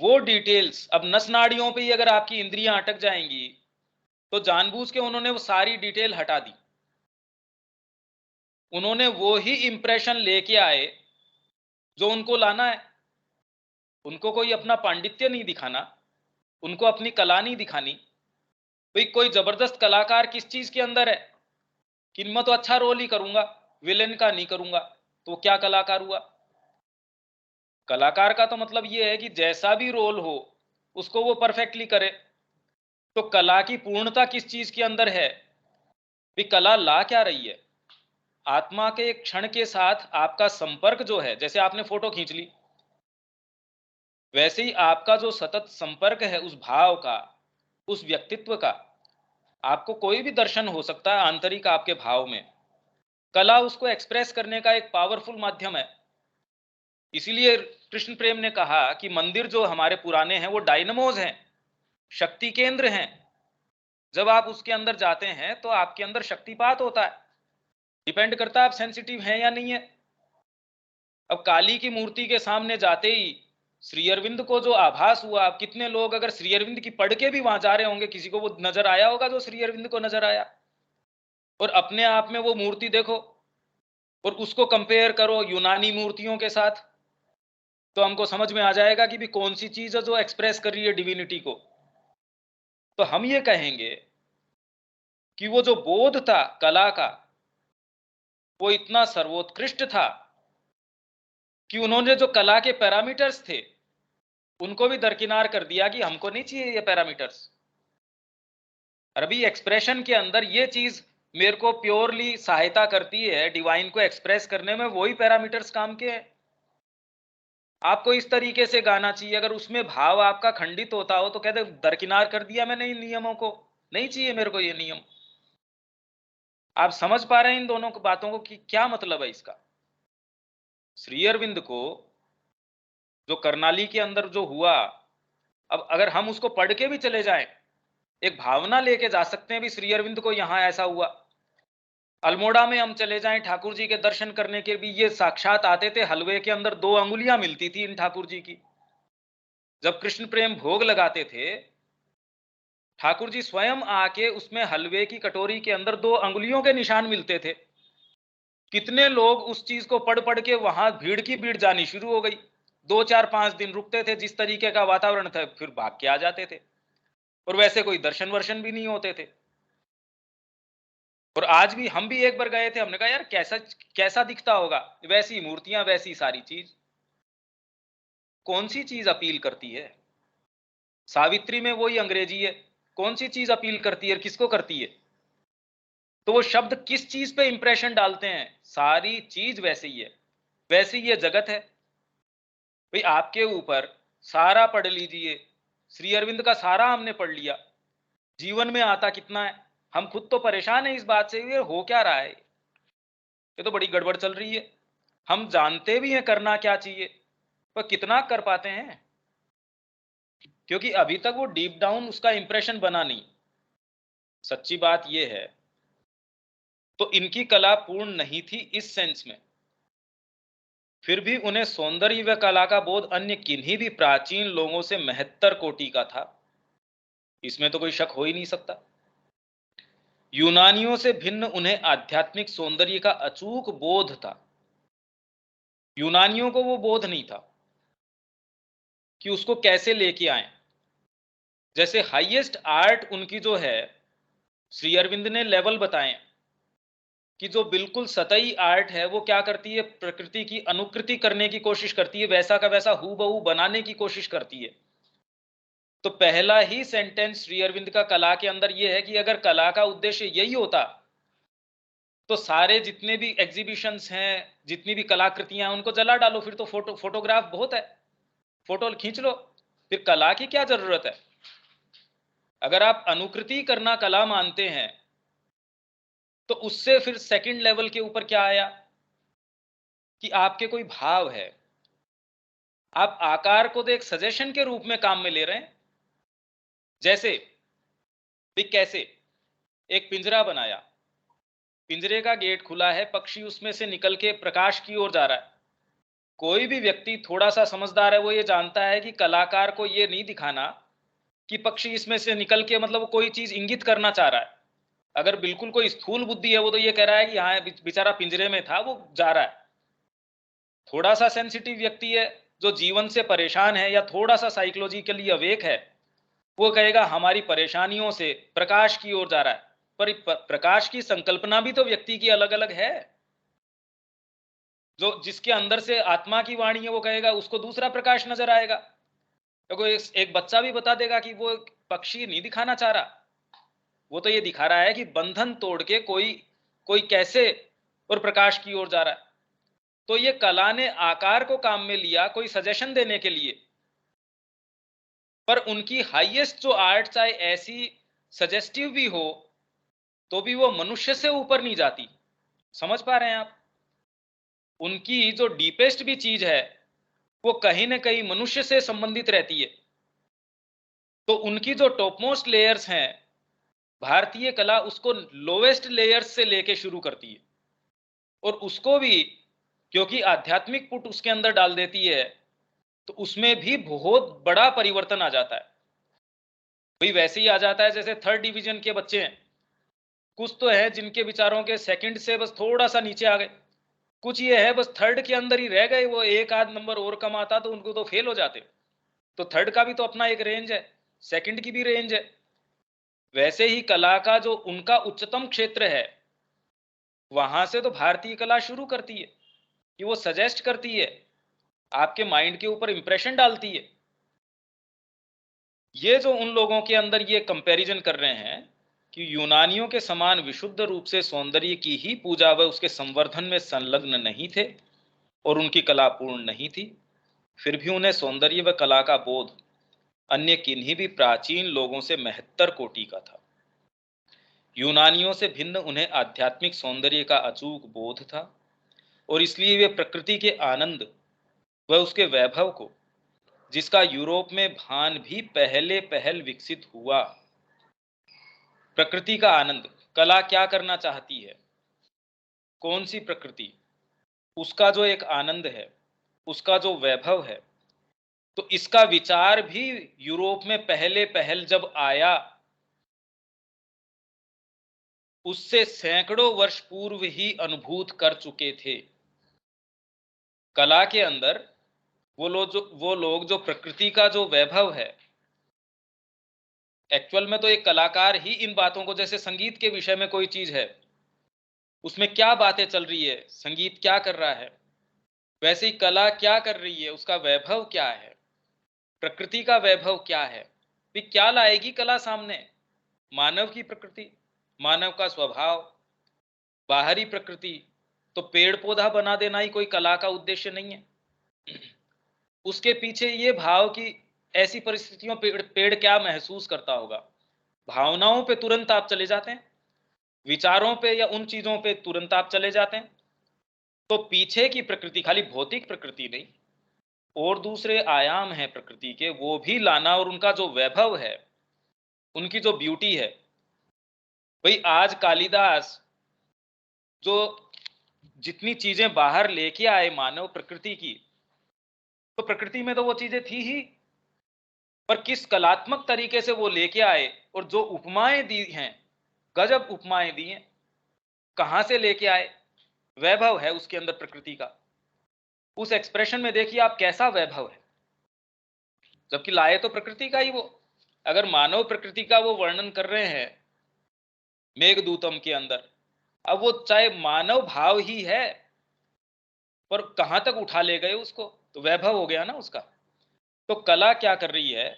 वो डिटेल्स अब नस नाड़ियों पे ही अगर आपकी इंद्रियां अटक जाएंगी तो जानबूझ के उन्होंने वो सारी डिटेल हटा दी। उन्होंने वो ही इंप्रेशन लेके आए जो उनको लाना है। उनको कोई अपना पांडित्य नहीं दिखाना, उनको अपनी कला नहीं दिखानी। भाई कोई जबरदस्त कलाकार किस चीज के अंदर है कि मैं तो अच्छा रोल ही करूंगा, विलेन का नहीं करूंगा, तो क्या कलाकार हुआ? कलाकार का तो मतलब यह है कि जैसा भी रोल हो उसको वो परफेक्टली करे। तो कला की पूर्णता किस चीज के अंदर है? भी कला ला क्या रही है? आत्मा के एक क्षण के साथ आपका संपर्क जो है, जैसे आपने फोटो खींच ली, वैसे ही आपका जो सतत संपर्क है उस भाव का, उस व्यक्तित्व का। आपको कोई भी दर्शन हो सकता है आंतरिक आपके भाव में। कला उसको एक्सप्रेस करने का एक पावरफुल माध्यम है। इसीलिए कृष्ण प्रेम ने कहा कि मंदिर जो हमारे पुराने हैं वो डायनमोज हैं, शक्ति केंद्र हैं। जब आप उसके अंदर जाते हैं तो आपके अंदर शक्तिपात होता है। डिपेंड करता है आप सेंसिटिव हैं या नहीं है। अब काली की मूर्ति के सामने जाते ही श्री अरविंद को जो आभास हुआ, अब कितने लोग अगर श्री अरविंद की पढ़ के भी वहां जा रहे होंगे, किसी को वो नजर आया होगा जो श्री अरविंद को नजर आया। और अपने आप में वो मूर्ति देखो और उसको कंपेयर करो यूनानी मूर्तियों के साथ, तो हमको समझ में आ जाएगा कि भी कौन सी चीज है जो एक्सप्रेस कर रही है डिविनिटी को। तो हम ये कहेंगे कि वो जो बोध था कला का, वो इतना सर्वोत्कृष्ट था कि उन्होंने जो कला के पैरामीटर्स थे उनको भी दरकिनार कर दिया कि हमको नहीं चाहिए ये पैरामीटर्स। अरबी एक्सप्रेशन के अंदर ये चीज मेरे को प्योरली सहायता करती है डिवाइन को एक्सप्रेस करने में, वही पैरामीटर्स काम के हैं। आपको इस तरीके से गाना चाहिए, अगर उसमें भाव आपका खंडित होता हो तो कहते दरकिनार कर दिया मैंने इन नियमों को, नहीं चाहिए मेरे को ये नियम। आप समझ पा रहे हैं इन दोनों बातों को कि क्या मतलब है इसका। श्री अरविंद को जो करनाली के अंदर जो हुआ, अब अगर हम उसको पढ़ के भी चले जाएं, एक भावना लेके जा सकते हैं भी श्री अरविंद को यहां ऐसा हुआ। अल्मोड़ा में हम चले जाएं ठाकुर जी के दर्शन करने के भी, ये साक्षात आते थे, हलवे के अंदर 2 अंगुलियां मिलती थी इन ठाकुर जी की। जब कृष्ण प्रेम भोग लगाते थे, ठाकुर जी स्वयं आके उसमें हलवे की कटोरी के अंदर 2 अंगुलियों के निशान मिलते थे। कितने लोग उस चीज को पढ़ पढ़ के वहां भीड़ की भीड़ जानी शुरू हो गई। 2 4 5 दिन रुकते थे, जिस तरीके का वातावरण था फिर भाग के आ जाते थे, और वैसे कोई दर्शन वर्शन भी नहीं होते थे। और आज भी हम भी एक बार गए थे, हमने कहा यार कैसा कैसा दिखता होगा, वैसी मूर्तियां वैसी सारी चीज। कौन सी चीज अपील करती है? सावित्री में वही अंग्रेजी है, कौन सी चीज अपील करती है, किसको करती है? तो वो शब्द किस चीज पे इंप्रेशन डालते हैं? सारी चीज वैसे ही है, वैसे ही ये जगत है। भाई आपके ऊपर सारा पढ़ लीजिए, श्री अरविंद का सारा हमने पढ़ लिया, जीवन में आता कितना है? हम खुद तो परेशान है इस बात से, ये हो क्या रहा है, ये तो बड़ी गड़बड़ चल रही है। हम जानते भी हैं करना क्या चाहिए, पर कितना कर पाते हैं, क्योंकि अभी तक वो डीप डाउन उसका इंप्रेशन बना नहीं। सच्ची बात ये है। तो इनकी कला पूर्ण नहीं थी इस सेंस में, फिर भी उन्हें सौंदर्य व कला का बोध अन्य किन्हीं भी प्राचीन लोगों से महत्तर कोटि का था, इसमें तो कोई शक हो ही नहीं सकता। यूनानियों से भिन्न उन्हें आध्यात्मिक सौंदर्य का अचूक बोध था। यूनानियों को वो बोध नहीं था कि उसको कैसे लेके आए। जैसे हाईएस्ट आर्ट उनकी जो है, श्री अरविंद ने लेवल बताए कि जो बिल्कुल सतही आर्ट है वो क्या करती है, प्रकृति की अनुकृति करने की कोशिश करती है, वैसा का वैसा हूबहू बनाने की कोशिश करती है। तो पहला ही सेंटेंस श्री अरविंद का कला के अंदर यह है कि अगर कला का उद्देश्य यही होता तो सारे जितने भी एग्जीबिशंस हैं, जितनी भी कलाकृतियां हैं, उनको जला डालो, फिर तो फोटोग्राफ बहुत है, फोटो खींच लो, फिर कला की क्या जरूरत है? अगर आप अनुकृति करना कला मानते हैं तो उससे फिर सेकंड लेवल के ऊपर क्या आया कि आपके कोई भाव है, आप आकार को तो एक सजेशन के रूप में काम में ले रहे हैं। जैसे भी कैसे एक पिंजरा बनाया, पिंजरे का गेट खुला है, पक्षी उसमें से निकल के प्रकाश की ओर जा रहा है। कोई भी व्यक्ति थोड़ा सा समझदार है वो ये जानता है कि कलाकार को ये नहीं दिखाना कि पक्षी इसमें से निकल के मतलब कोई चीज इंगित करना चाह रहा है। अगर बिल्कुल कोई स्थूल बुद्धि है वो तो ये कह रहा है कि हाँ बेचारा पिंजरे में था वो जा रहा है। थोड़ा सा सेंसिटिव व्यक्ति है जो जीवन से परेशान है या थोड़ा सा साइकोलॉजिकली अवेक है, वो कहेगा हमारी परेशानियों से प्रकाश की ओर जा रहा है। पर प्रकाश की संकल्पना भी तो व्यक्ति की अलग अलग है। जो जिसके अंदर से आत्मा की वाणी है वो कहेगा उसको दूसरा प्रकाश नजर आएगा। तो एक बच्चा भी बता देगा कि वो पक्षी नहीं दिखाना चाह रहा, वो तो ये दिखा रहा है कि बंधन तोड़ के कोई कोई कैसे और प्रकाश की ओर जा रहा है। तो ये कला ने आकार को काम में लिया कोई सजेशन देने के लिए, पर उनकी हाईएस्ट जो आर्ट चाहे ऐसी सजेस्टिव भी हो तो भी वो मनुष्य से ऊपर नहीं जाती। समझ पा रहे हैं आप? उनकी जो डीपेस्ट भी चीज है वो कहीं ना कहीं मनुष्य से संबंधित रहती है। तो उनकी जो टॉपमोस्ट लेयर्स हैं, भारतीय कला उसको लोवेस्ट लेयर्स से लेके शुरू करती है और उसको भी क्योंकि आध्यात्मिक पुट उसके अंदर डाल देती है तो उसमें भी बहुत बड़ा परिवर्तन आ जाता है। भाई वैसे ही आ जाता है जैसे 3rd डिवीजन के बच्चे हैं, कुछ तो है जिनके विचारों के सेकंड से बस थोड़ा सा नीचे आ गए, कुछ ये है बस थर्ड के अंदर ही रह गए, वो एक आध नंबर और कम आता तो उनको तो फेल हो जाते। तो थर्ड का भी तो अपना एक रेंज है, सेकंड की भी रेंज है। वैसे ही कला का जो उनका उच्चतम क्षेत्र है, वहां से तो भारतीय कला शुरू करती है कि वो सजेस्ट करती है, आपके माइंड के ऊपर इंप्रेशन डालती है। ये जो उन लोगों के अंदर ये कंपैरिजन कर रहे हैं कि यूनानियों के समान विशुद्ध रूप से सौंदर्य की ही पूजा व उसके संवर्धन में संलग्न नहीं थे और उनकी कला पूर्ण नहीं थी, फिर भी उन्हें सौंदर्य व कला का बोध अन्य किन्हीं भी प्राचीन लोगों से महत्तर कोटि का था। यूनानियों से भिन्न उन्हें आध्यात्मिक सौंदर्य का अचूक बोध था और इसलिए वे प्रकृति के आनंद व उसके वैभव को, जिसका यूरोप में भान भी पहले पहल विकसित हुआ, प्रकृति का आनंद, कला क्या करना चाहती है, कौन सी प्रकृति, उसका जो एक आनंद है, उसका जो वैभव है, तो इसका विचार भी यूरोप में पहले पहल जब आया, उससे सैकड़ों वर्ष पूर्व ही अनुभूत कर चुके थे। कला के अंदर वो लोग जो प्रकृति का जो वैभव है, एक्चुअल में तो एक कलाकार ही इन बातों को, जैसे संगीत के विषय में कोई चीज है, उसमें क्या बातें चल रही है, संगीत क्या कर रहा है, वैसे ही कला क्या कर रही है, उसका वैभव क्या है, प्रकृति का वैभव क्या है, भी क्या लाएगी कला सामने, मानव की प्रकृति, मानव का स्वभाव, बाहरी प्रकृति। तो पेड़ पौधा बना देना ही कोई कला का उद्देश्य नहीं है। उसके पीछे ये भाव कि ऐसी परिस्थितियों पेड़ क्या महसूस करता होगा, भावनाओं पे तुरंत आप चले जाते हैं, विचारों पे या उन चीजों पे तुरंत आप चले जाते हैं। तो पीछे की प्रकृति, खाली भौतिक प्रकृति नहीं, और दूसरे आयाम हैं प्रकृति के, वो भी लाना, और उनका जो वैभव है, उनकी जो ब्यूटी है। भाई आज कालिदास जो जितनी चीजें बाहर लेके आए मानव प्रकृति की, तो प्रकृति में तो वो चीजें थी ही, पर किस कलात्मक तरीके से वो लेके आए, और जो उपमाएं दी हैं, गजब उपमाएं दी हैं, कहां से लेके आए, वैभव है उसके अंदर प्रकृति का। उस एक्सप्रेशन में देखिए आप कैसा वैभव है, जबकि लाए तो प्रकृति का ही वो। अगर मानव प्रकृति का वो वर्णन कर रहे हैं मेघदूतम के अंदर, अब वो चाहे मानव भाव ही है, पर कहां तक उठा ले गए उसको, तो वैभव हो गया ना उसका। तो कला क्या कर रही है,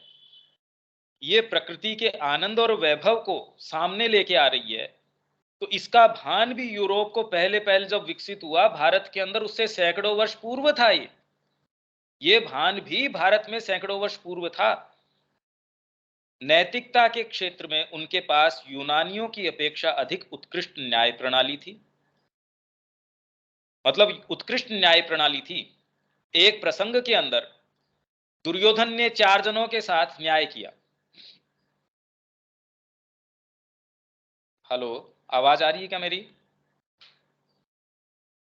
ये प्रकृति के आनंद और वैभव को सामने लेके आ रही है। तो इसका भान भी यूरोप को पहले पहल जब विकसित हुआ भारत के अंदर, उससे सैकड़ों वर्ष पूर्व था। ये भान भी भारत में सैकड़ों वर्ष पूर्व था। नैतिकता के क्षेत्र में उनके पास यूनानियों की अपेक्षा अधिक उत्कृष्ट न्याय प्रणाली थी, मतलब उत्कृष्ट न्याय प्रणाली थी। एक प्रसंग के अंदर दुर्योधन ने 4 जनों के साथ न्याय किया। हेलो, आवाज आ रही है क्या मेरी?